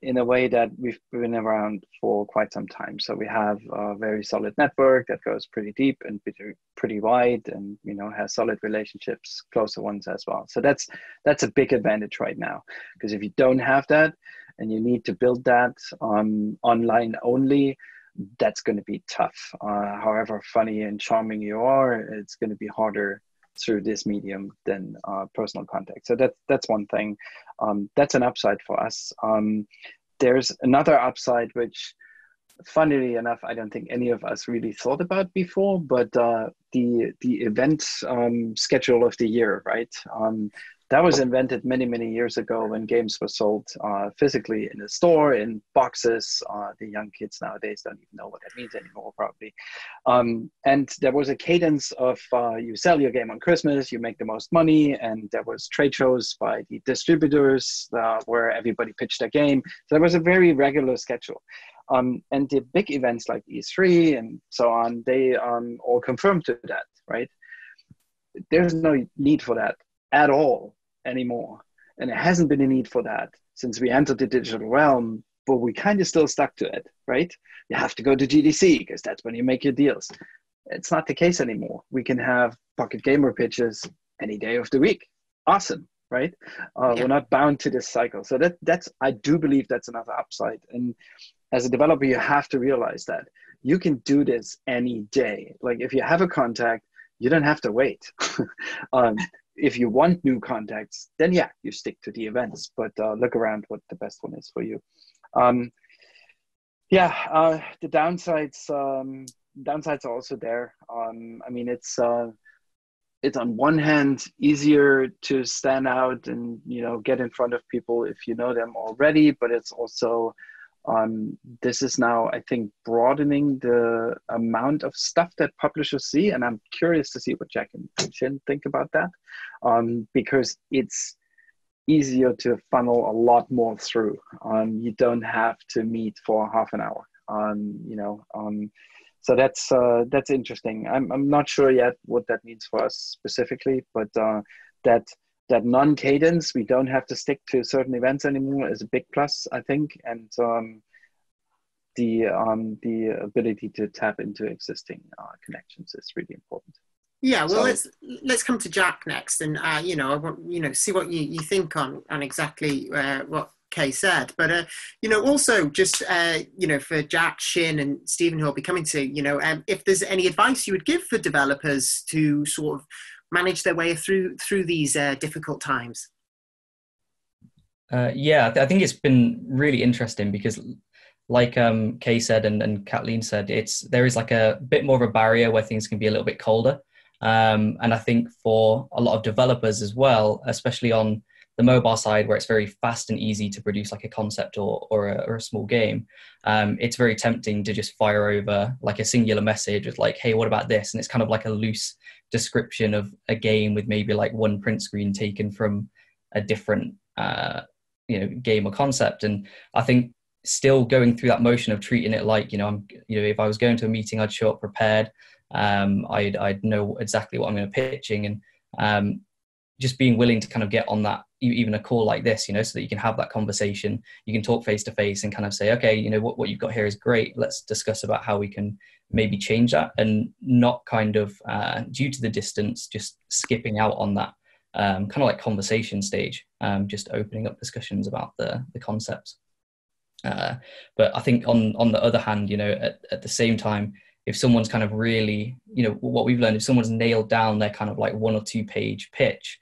in a way that we've been around for quite some time. So we have a very solid network that goes pretty deep and pretty wide, and has solid relationships, closer ones as well. So that's a big advantage right now, because if you don't have that and you need to build that online only, that's going to be tough. However funny and charming you are, it's going to be harder through this medium than personal contact. So that's one thing. That's an upside for us. There's another upside, which, funnily enough, I don't think any of us really thought about before, but the event schedule of the year, right? That was invented many, many years ago when games were sold physically in a store, in boxes. The young kids nowadays don't even know what that means anymore, probably. And there was a cadence of you sell your game on Christmas, you make the most money, and there was trade shows by the distributors where everybody pitched their game. So there was a very regular schedule. And the big events like E3 and so on, they all confirmed to that, right? There's no need for that at all anymore. And there hasn't been a need for that since we entered the digital realm, but we kind of still stuck to it, right? You have to go to GDC because that's when you make your deals. It's not the case anymore. We can have Pocket Gamer pitches any day of the week. Awesome, right? We're not bound to this cycle. So that's I do believe that's another upside. And as a developer, you have to realize that you can do this any day. Like if you have a contact, you don't have to wait. If you want new contacts, then yeah, you stick to the events, but look around what the best one is for you. The downsides are also there. I mean, it's on one hand easier to stand out and get in front of people if you know them already, but it's also this is now, I think, broadening the amount of stuff that publishers see, and I'm curious to see what Jack and Shin think about that, because it's easier to funnel a lot more through. You don't have to meet for half an hour. So that's interesting. I'm not sure yet what that means for us specifically, but that non-cadence, we don't have to stick to certain events anymore, is a big plus, I think. And the ability to tap into existing connections is really important. Yeah, well, let's come to Jack next, and I want see what you think on exactly what Kay said, but also just for Jack, Shin, and Stephen, who will be coming to if there's any advice you would give for developers to sort of manage their way through these difficult times. I think it's been really interesting because, like Kay said and Kathleen said, there is like a bit more of a barrier where things can be a little bit colder. And I think for a lot of developers as well, especially on the mobile side where it's very fast and easy to produce like a concept or a small game, it's very tempting to just fire over like a singular message with like, hey, what about this? And it's kind of like a loose description of a game with maybe like one print screen taken from a different game or concept. And I think still going through that motion of treating it like, if I was going to a meeting, I'd show up prepared. I'd know exactly what I'm going to be pitching, and just being willing to kind of get on that, even a call like this, so that you can have that conversation, you can talk face to face and kind of say, okay, what you've got here is great. Let's discuss about how we can maybe change that, and not kind of due to the distance, just skipping out on that kind of like conversation stage, just opening up discussions about the concepts. But I think on the other hand, at the same time, if someone's kind of really, what we've learned, if someone's nailed down their kind of like 1 or 2 page pitch,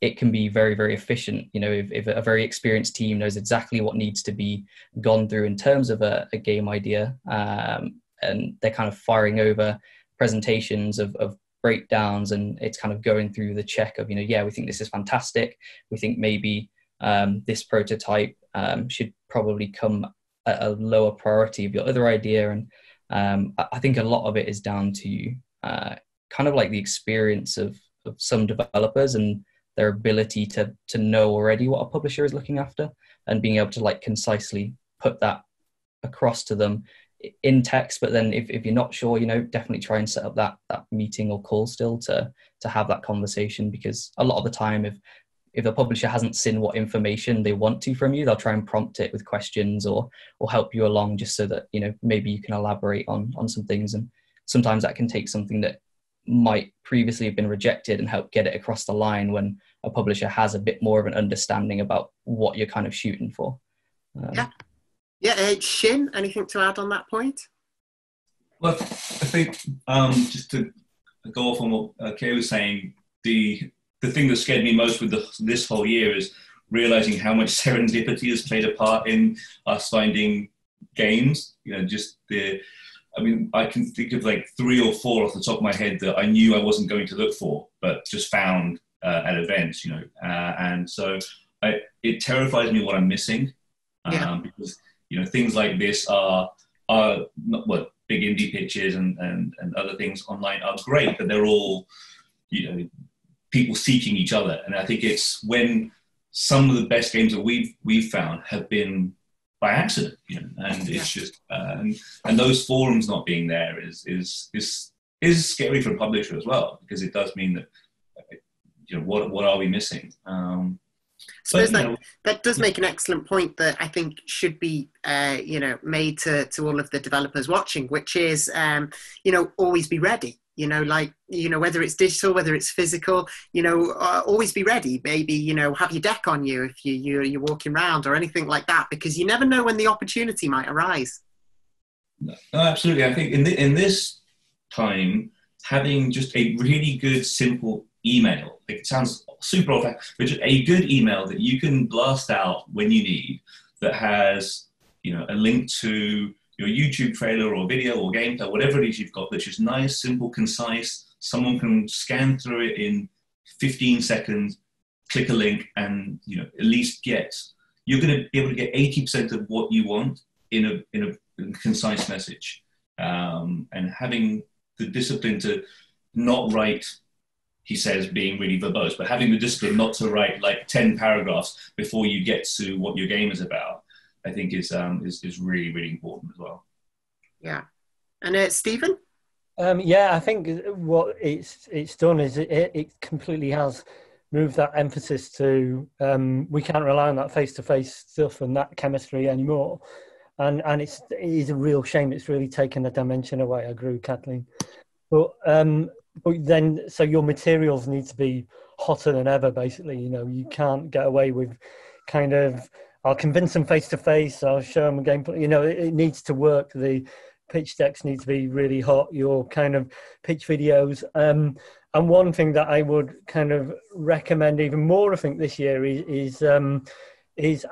it can be very, very efficient. If a very experienced team knows exactly what needs to be gone through in terms of a game idea, and they're kind of firing over presentations of breakdowns, and it's kind of going through the check of, we think this is fantastic. We think maybe this prototype should probably come at a lower priority of your other idea. And I think a lot of it is down to kind of like the experience of some developers and their ability to know already what a publisher is looking after. and being able to like concisely put that across to them in text. But then if you're not sure, definitely try and set up that meeting or call still to have that conversation, because a lot of the time if the publisher hasn't seen what information they want to from you, they'll try and prompt it with questions or help you along, just so that, maybe you can elaborate on some things. And sometimes that can take something that might previously have been rejected and help get it across the line when a publisher has a bit more of an understanding about what you're kind of shooting for. Shin, anything to add on that point? Well, I think just to go off on what Kay was saying, the thing that scared me most with this whole year is realizing how much serendipity has played a part in us finding games. I can think of like 3 or 4 off the top of my head that I knew I wasn't going to look for, but just found at events, and so it terrifies me what I'm missing, because things like this are not, well, big indie pitches and other things online are great, but they're all people seeking each other. And I think it's when some of the best games that we've found have been by accident, and it's just and those forums not being there is scary for a publisher as well, because it does mean that what are we missing? I suppose that does make an excellent point that I think should be made to all of the developers watching, which is always be ready. Whether it's digital, whether it's physical, always be ready. Maybe, have your deck on you if you're walking around or anything like that, because you never know when the opportunity might arise. No, absolutely. I think in this time, having just a really good, simple email, it sounds super old, but just a good email that you can blast out when you need, that has, a link to your YouTube trailer or video or gameplay, whatever it is you've got, that's just nice, simple, concise. Someone can scan through it in 15 seconds, click a link, and at least you're going to be able to get 80% of what you want in a concise message. And having the discipline to not write, he says, being really verbose, but having the discipline not to write like 10 paragraphs before you get to what your game is about, I think is really, really important as well. Yeah. And Stephen? I think what it's done is it completely has moved that emphasis to we can't rely on that face-to-face stuff and that chemistry anymore. And it is a real shame. It's really taken a dimension away. I agree with Kathleen. But then, so your materials need to be hotter than ever, basically. You can't get away with kind of, I'll convince them face-to-face, I'll show them a gameplay. It needs to work. The pitch decks need to be really hot, your kind of pitch videos. And one thing that I would kind of recommend even more, I think, this year is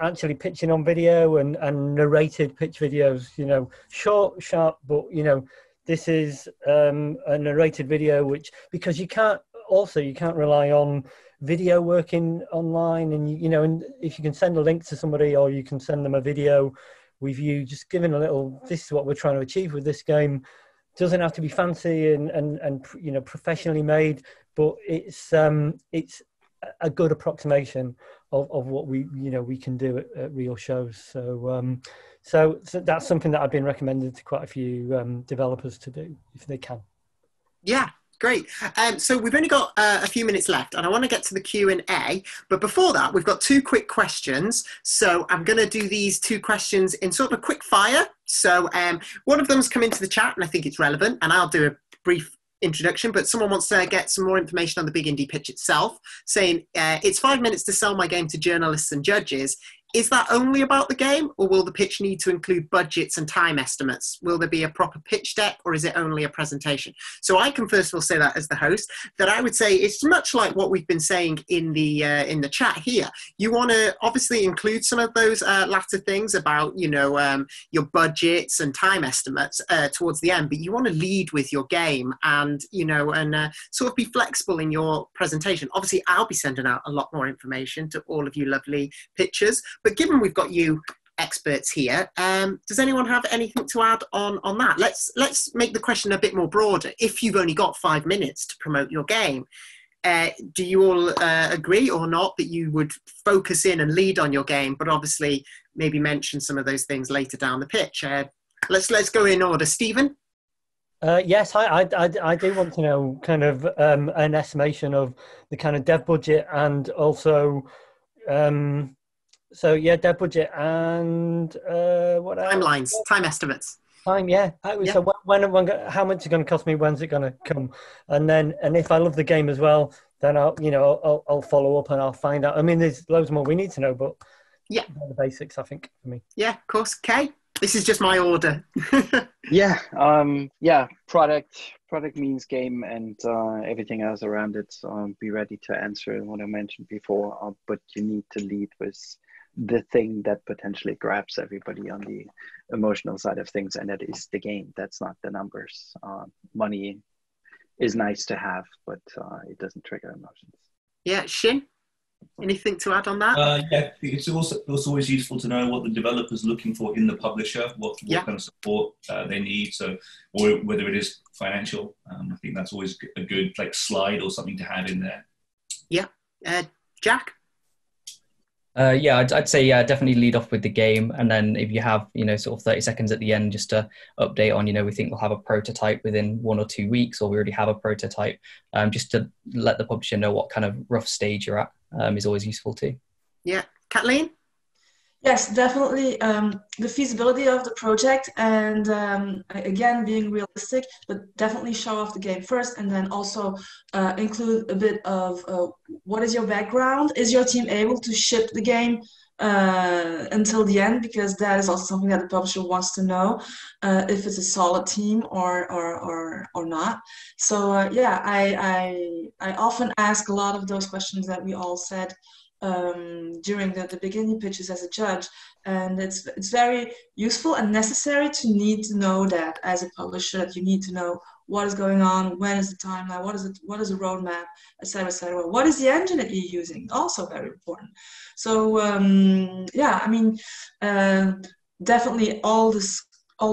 actually pitching on video and narrated pitch videos, short, sharp, but, this is a narrated video, because you can't rely on video working online, and and if you can send a link to somebody or you can send them a video with you just giving a little, this is what we're trying to achieve with this game, doesn't have to be fancy and professionally made, but it's a good approximation of what we can do at real shows. So that's something that I've been recommended to quite a few developers to do if they can. Yeah. Great. So we've only got a few minutes left, and I want to get to the Q&A. But before that, we've got 2 quick questions. So I'm going to do these 2 questions in sort of a quick fire. So one of them's come into the chat, and I think it's relevant, and I'll do a brief introduction, but someone wants to get some more information on the Big Indie Pitch itself, saying it's 5 minutes to sell my game to journalists and judges. Is that only about the game, or will the pitch need to include budgets and time estimates? Will there be a proper pitch deck, or is it only a presentation? So I can first of all say that as the host, that I would say it's much like what we've been saying in the chat here. You want to obviously include some of those latter things about your budgets and time estimates towards the end, but you want to lead with your game and sort of be flexible in your presentation. Obviously, I'll be sending out a lot more information to all of you lovely pitchers. But given we've got you experts here, does anyone have anything to add on that? Let's make the question a bit more broader. If you've only got 5 minutes to promote your game, do you all agree or not that you would focus in and lead on your game, but obviously maybe mention some of those things later down the pitch? Let's go in order. Stephen? Yes, I do want to know kind of an estimation of the kind of dev budget and also, dev budget and what else? Timelines, time estimates. Time, yeah. So how much is it going to cost me? When's it going to come? And if I love the game as well, then I'll follow up and I'll find out. I mean, there's loads more we need to know, but yeah, the basics, I think, for me. Yeah, of course. Kay, this is just my order. Product means game and everything else around it. Be ready to answer what I mentioned before, but you need to lead with the thing that potentially grabs everybody on the emotional side of things, and that is the game. That's not the numbers. Money is nice to have, but it doesn't trigger emotions. Yeah, Shin, anything to add on that? Yeah, it's always useful to know what the developer's looking for in the publisher, what kind of support they need, or whether it is financial. I think that's always a good slide or something to have in there. Yeah, Jack. I'd say definitely lead off with the game, and then if you have sort of 30 seconds at the end just to update on we think we'll have a prototype within 1 or 2 weeks, or we already have a prototype, just to let the publisher know what kind of rough stage you're at is always useful too. Yeah, Kathleen? Yes, definitely the feasibility of the project, and again being realistic, but definitely show off the game first, and then also include a bit of what is your background? Is your team able to ship the game until the end? Because that is also something that the publisher wants to know, if it's a solid team or not. So I often ask a lot of those questions that we all said during the beginning pitches as a judge, and it's very useful and necessary to need to know that as a publisher, that you need to know what is going on, when is the timeline, what is the roadmap, etc. What is the engine that you're using? Also very important. So definitely all the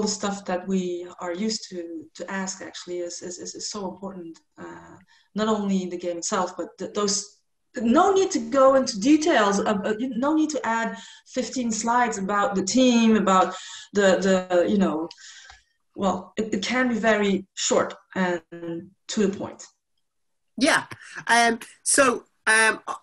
stuff that we are used to ask actually is so important. Not only the game itself, but those. No need to go into details. No need to add 15 slides about the team, about the Well, it can be very short and to the point. Yeah.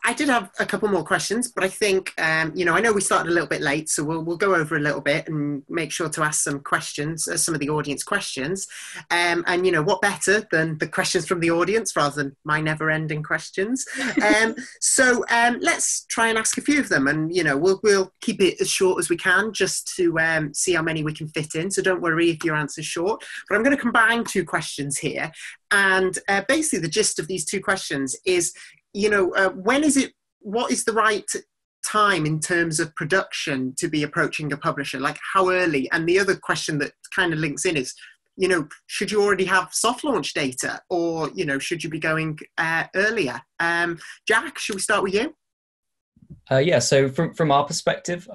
I did have a couple more questions, but I think, I know we started a little bit late, so we'll go over a little bit and make sure to ask some questions, some of the audience questions. And what better than the questions from the audience rather than my never-ending questions. Let's try and ask a few of them, and, we'll keep it as short as we can just to see how many we can fit in. So don't worry if your answer's short, but I'm going to combine 2 questions here. And basically the gist of these 2 questions is, what is the right time in terms of production to be approaching a publisher? Like how early? And the other question that kind of links in is, should you already have soft launch data, or, should you be going earlier? Jack, should we start with you? So from our perspective,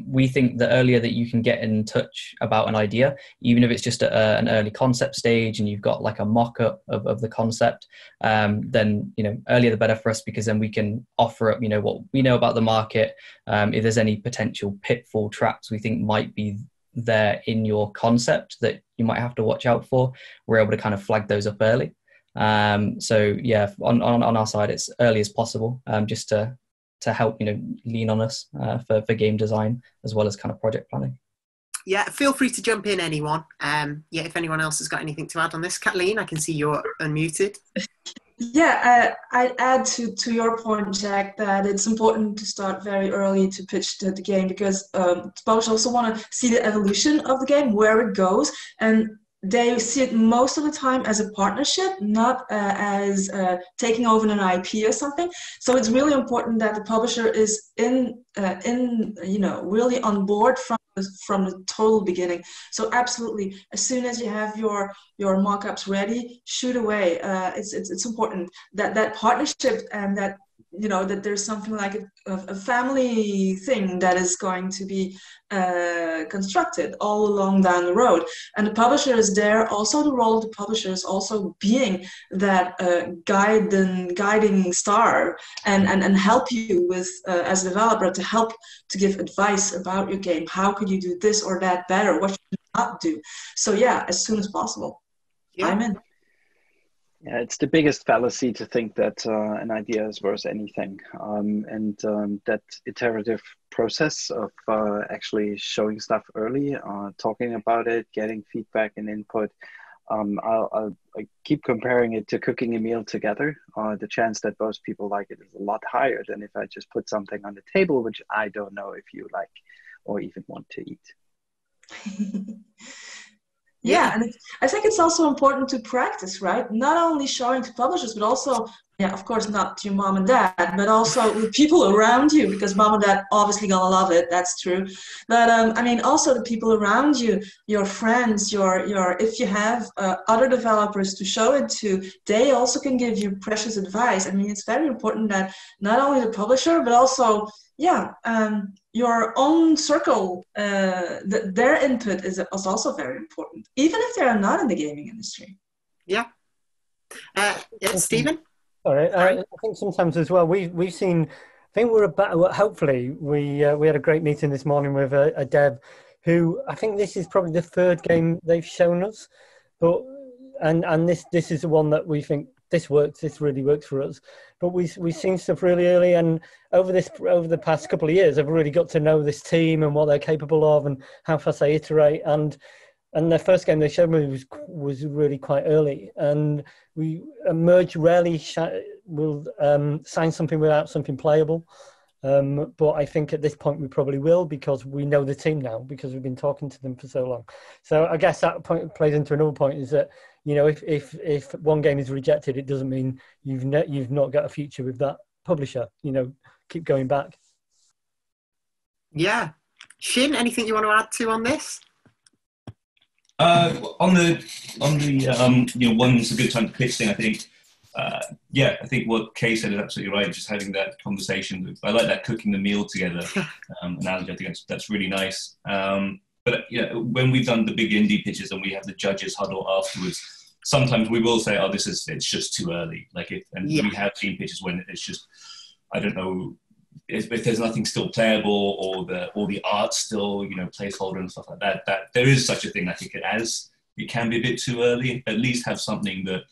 we think the earlier that you can get in touch about an idea, even if it's just at an early concept stage and you've got like a mock-up of the concept, then earlier the better for us, because then we can offer up what we know about the market. If there's any potential pitfall traps we think might be there in your concept that you might have to watch out for, we're able to kind of flag those up early. On our side, it's early as possible, just to help lean on us for game design as well as kind of project planning. Yeah, feel free to jump in, anyone. If anyone else has got anything to add on this. Kathleen, I can see you're unmuted. Yeah, I'd add to your point, Jack, that it's important to start very early to pitch the game, because publishers also want to see the evolution of the game, where it goes, and they see it most of the time as a partnership, not as taking over an IP or something. So it's really important that the publisher is really on board from the total beginning. So absolutely, as soon as you have your mock-ups ready, shoot away. It's important that partnership and that you know, that there's something like a family thing that is going to be constructed all along down the road. And the publisher is there. Also, the role of the publisher is also being that guiding star and help you with, as a developer, to help to give advice about your game. How could you do this or that better? What should you not do? So yeah, as soon as possible. Yeah. I'm in. Yeah, it's the biggest fallacy to think that an idea is worth anything. That iterative process of actually showing stuff early, talking about it, getting feedback and input, I keep comparing it to cooking a meal together. The chance that both people like it is a lot higher than if I just put something on the table, which I don't know if you like or even want to eat. Yeah, and I think it's also important to practice, right? Not only showing to publishers, but also, yeah, of course, not to your mom and dad, but also with people around you, because mom and dad obviously gonna love it. That's true. But I mean, also the people around you, your friends, your if you have other developers to show it to, they also can give you precious advice. I mean, it's very important that not only the publisher, but also, yeah, your own circle, their input is also very important, even if they are not in the gaming industry. Yeah. Stephen? Sorry, I think sometimes as well, we've seen, I think we're about, hopefully, we had a great meeting this morning with a dev who, I think this is probably the third game they've shown us, but and this is the one that we think, this works, this really works for us. But we've seen stuff really early, and over the past couple of years, I've really got to know this team and what they're capable of and how fast they iterate. And the first game they showed me was really quite early, and we Merge rarely will sign something without something playable. But I think at this point we probably will, because we know the team now, because we've been talking to them for so long. So I guess that point plays into another point, is that, you know, if one game is rejected, it doesn't mean you've not got a future with that publisher. You know, keep going back. Yeah. Shin, anything you want to add to on this? On the you know, when's a good time to pitch thing, I think. Yeah, I think what Kay said is absolutely right. Just having that conversation. I like that cooking the meal together analogy. I think that's really nice. But you know, when we've done the big indie pitches and we have the judges huddle afterwards, sometimes we will say, "Oh, it's just too early." We have seen pitches when it's just, I don't know, if there's nothing still playable, or the art's still, you know, placeholder and stuff like that. That there is such a thing. I think it can be a bit too early. At least have something that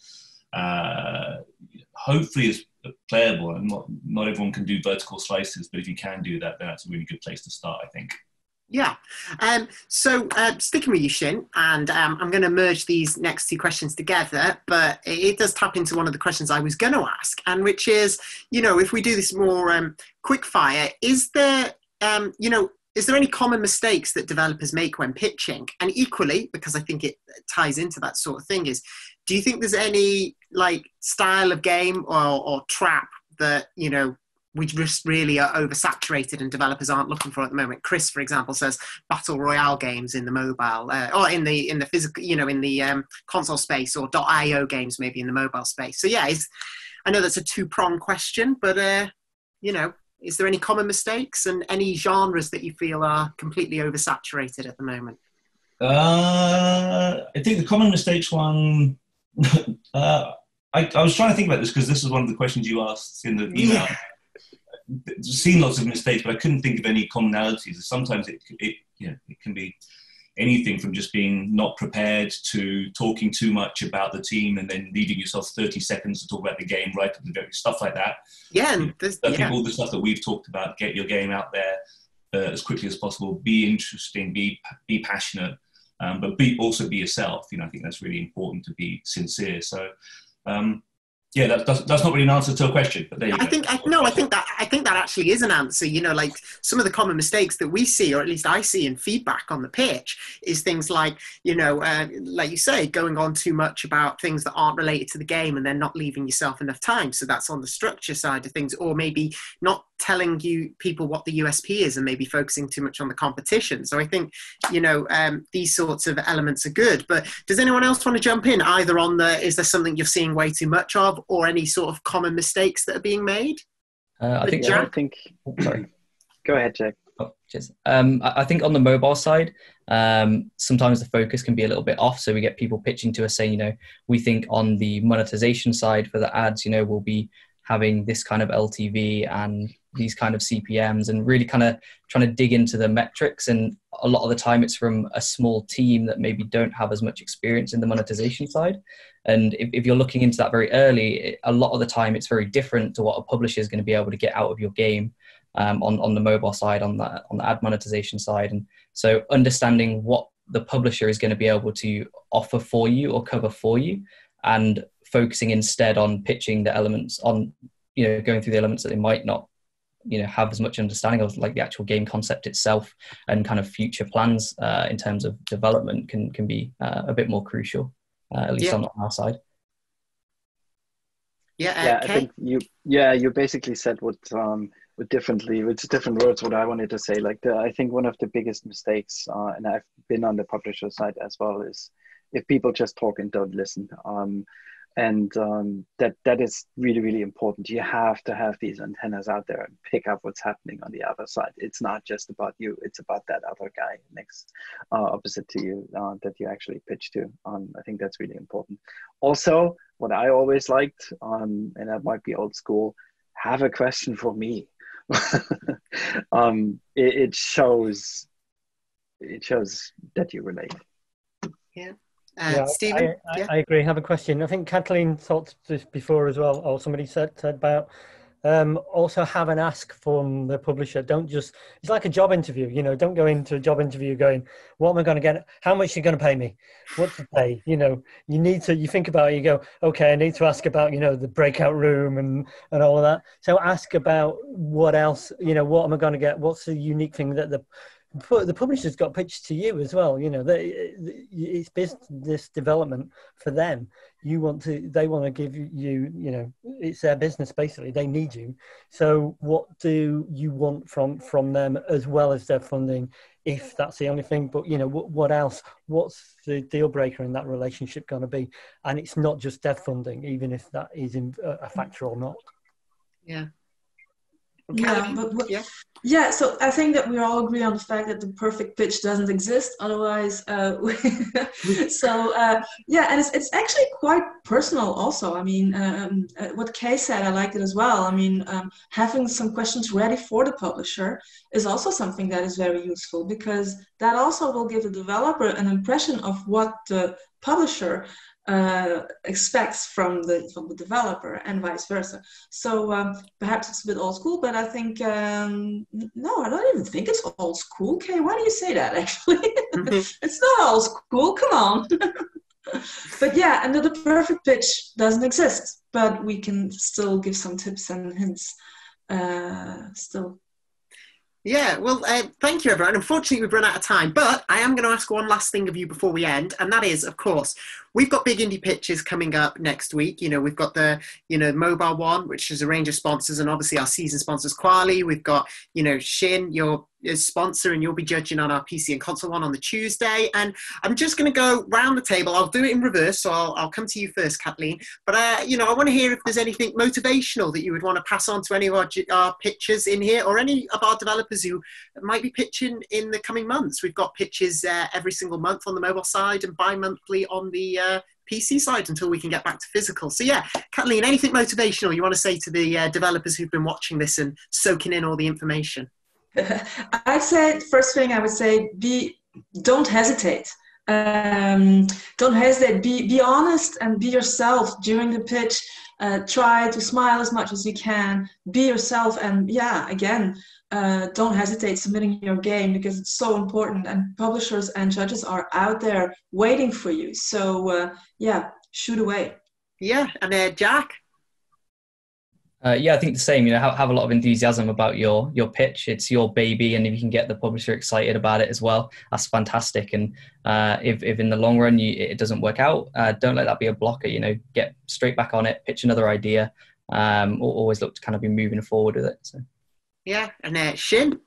hopefully is playable. And not everyone can do vertical slices, but if you can do that, then that's a really good place to start, I think. Yeah. So sticking with you, Shin, and I'm going to merge these next two questions together, but it does tap into one of the questions I was going to ask, and which is, you know, if we do this more quick fire, is there any common mistakes that developers make when pitching? And equally, because I think it ties into that sort of thing, is, do you think there's any like style of game or trap that, you know, we just really are oversaturated and developers aren't looking for at the moment? Chris, for example, says battle royale games in the mobile or in the physical, you know, in the console space, or .io games maybe in the mobile space. So yeah, I know that's a two-pronged question, but you know, is there any common mistakes and any genres that you feel are completely oversaturated at the moment? I think the common mistakes one. I was trying to think about this because this is one of the questions you asked in the email. Yeah. Seen lots of mistakes, but I couldn't think of any commonalities. Sometimes it can be anything from just being not prepared to talking too much about the team and then leaving yourself 30 seconds to talk about the game right at the very stuff like that. Yeah, and I think all the stuff that we've talked about, get your game out there as quickly as possible, be interesting, be passionate, but also be yourself. You know, I think that's really important, to be sincere. So. Yeah, that's not really an answer to a question, but there you go. I think that actually is an answer. You know, like some of the common mistakes that we see, or at least I see in feedback on the pitch, is things like, you know, like you say, going on too much about things that aren't related to the game and then not leaving yourself enough time. So that's on the structure side of things, or maybe not telling people what the USP is and maybe focusing too much on the competition. So I think, you know, these sorts of elements are good. But does anyone else want to jump in either on is there something you're seeing way too much of, or any sort of common mistakes that are being made? I think. Jack? I think. Sorry. Go ahead, Jack. Oh, cheers. I think on the mobile side, sometimes the focus can be a little bit off. So we get people pitching to us saying, you know, we think on the monetization side for the ads, you know, we'll be having this kind of LTV and these kind of CPMs, and really kind of trying to dig into the metrics. And a lot of the time it's from a small team that maybe don't have as much experience in the monetization side. And if you're looking into that very early, a lot of the time it's very different to what a publisher is going to be able to get out of your game. On the mobile side, on the ad monetization side. And so understanding what the publisher is going to be able to offer for you or cover for you, and focusing instead on pitching the elements on, you know, going through the elements that they might not, you know, have as much understanding of, like the actual game concept itself and kind of future plans in terms of development can be a bit more crucial, at least on our side. I think you basically said what with different words what I wanted to say. Like I think one of the biggest mistakes, and I've been on the publisher side as well, is if people just talk and don't listen. That is really, really important. You have to have these antennas out there and pick up what's happening on the other side. It's not just about you, it's about that other guy next opposite to you that you actually pitch to. I think that's really important. Also, what I always liked, and that might be old school, have a question for me. It shows that you relate. Stephen? I agree. I have a question. I think Kathleen talked this before as well, or somebody said about also have an ask from the publisher. Don't just, it's like a job interview, you know, don't go into a job interview going, what am I going to get? How much are you going to pay me? What's the pay? You know, you think about it, you go, okay, I need to ask about, you know, the breakout room and all of that. So ask about what else, you know, what am I going to get? What's the unique thing that the publisher's got pitched to you as well. You know, it's business development for them. They want to give you, you know, it's their business basically. They need you. So what do you want from them as well as their funding, if that's the only thing? But, you know, what else? What's the deal breaker in that relationship going to be? And it's not just dev funding, even if that is a factor or not. Yeah. Yeah, so I think that we all agree on the fact that the perfect pitch doesn't exist. Otherwise, and it's actually quite personal also. I mean, what Kay said, I liked it as well. I mean, having some questions ready for the publisher is also something that is very useful, because that also will give the developer an impression of what the publisher expects from the developer, and vice versa. So perhaps it's a bit old school, but I think no, I don't even think it's old school. Okay, why do you say that? Actually, it's not old school. Come on. But yeah, and the perfect pitch doesn't exist, but we can still give some tips and hints. Still. Yeah, well, thank you, everyone. Unfortunately, we've run out of time, but I am going to ask one last thing of you before we end, and that is, of course, we've got big indie pitches coming up next week. You know, we've got the, you know, mobile one, which is a range of sponsors, and obviously our season sponsors, Quali. We've got, you know, Shin, your sponsor, and you'll be judging on our PC and console one on the Tuesday. And I'm just going to go round the table. I'll do it in reverse, so I'll come to you first, Kathleen. But, you know, I want to hear if there's anything motivational that you would want to pass on to any of our pitchers in here, or any of our developers who might be pitching in the coming months. We've got pitches every single month on the mobile side and bi-monthly on the PC side until we can get back to physical. So yeah, Kathleen, anything motivational you want to say to the developers who've been watching this and soaking in all the information? I'd say, first thing I would say, don't hesitate. Don't hesitate. Be honest and be yourself during the pitch. Try to smile as much as you can. Be yourself, and yeah, again, don't hesitate submitting your game, because it's so important, and publishers and judges are out there waiting for you. So yeah, shoot away. Yeah, and Jack? Yeah, I think the same. You know, have a lot of enthusiasm about your pitch. It's your baby, and if you can get the publisher excited about it as well, that's fantastic. And if in the long run it doesn't work out, don't let that be a blocker. You know, get straight back on it, pitch another idea. Always look to kind of be moving forward with it. So. Yeah, and Shin?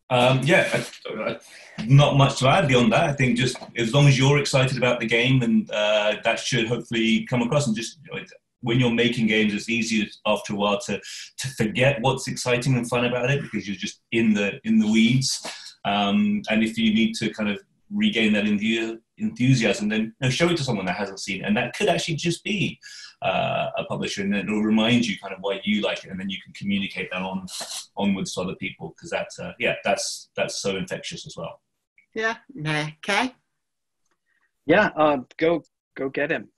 Not much to add beyond that. I think just as long as you're excited about the game, and that should hopefully come across, and just, you know, when you're making games, it's easy after a while to forget what's exciting and fun about it because you're just in the weeds. And if you need to kind of regain that enthusiasm, then show it to someone that hasn't seen it. And that could actually just be a publisher, and it'll remind you kind of why you like it, and then you can communicate that onwards to other people, because that's so infectious as well. Yeah. Okay. Yeah. Go get him.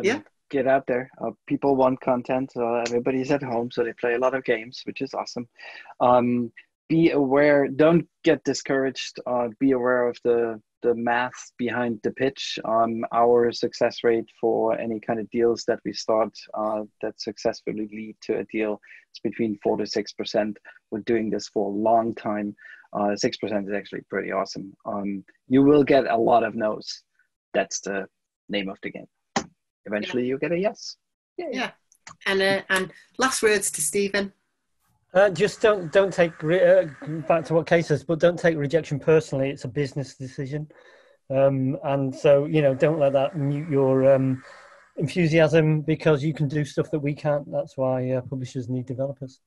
Yeah. Get out there. People want content. Everybody's at home, so they play a lot of games, which is awesome. Be aware. Don't get discouraged. Be aware of the math behind the pitch. Our success rate for any kind of deals that we start that successfully lead to a deal is between 4 to 6%. We're doing this for a long time. 6% is actually pretty awesome. You will get a lot of no's. That's the name of the game. Eventually, you get a yes. Yay. Yeah. And last words to Stephen. Just don't take back to what Kay says, but don't take rejection personally. It's a business decision, and so don't let that mute your enthusiasm, because you can do stuff that we can't. That's why publishers need developers.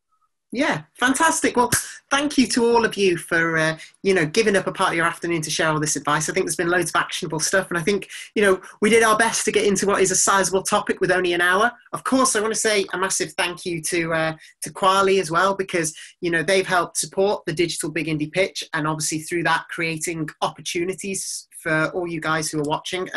Yeah, fantastic. Well, thank you to all of you for, giving up a part of your afternoon to share all this advice. I think there's been loads of actionable stuff. And I think, we did our best to get into what is a sizable topic with only an hour. Of course, I want to say a massive thank you to Kwali as well, because, they've helped support the Digital Big Indie Pitch, and obviously through that creating opportunities for all you guys who are watching.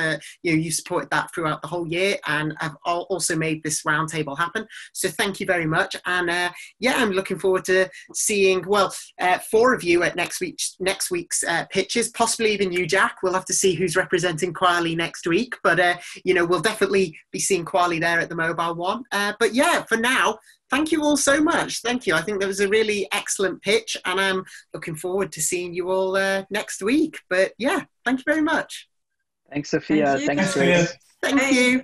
You supported that throughout the whole year, and have also made this roundtable happen. So thank you very much. And I'm looking forward to seeing 4 of you at next week's pitches. Possibly even you, Jack. We'll have to see who's representing Kwali next week. But we'll definitely be seeing Kwali there at the mobile one. But yeah, for now, thank you all so much. Thank you. I think that was a really excellent pitch, and I'm looking forward to seeing you all next week. But yeah, thank you very much. Thanks, Sophia. Thank you. Thanks, Chris. Thank you.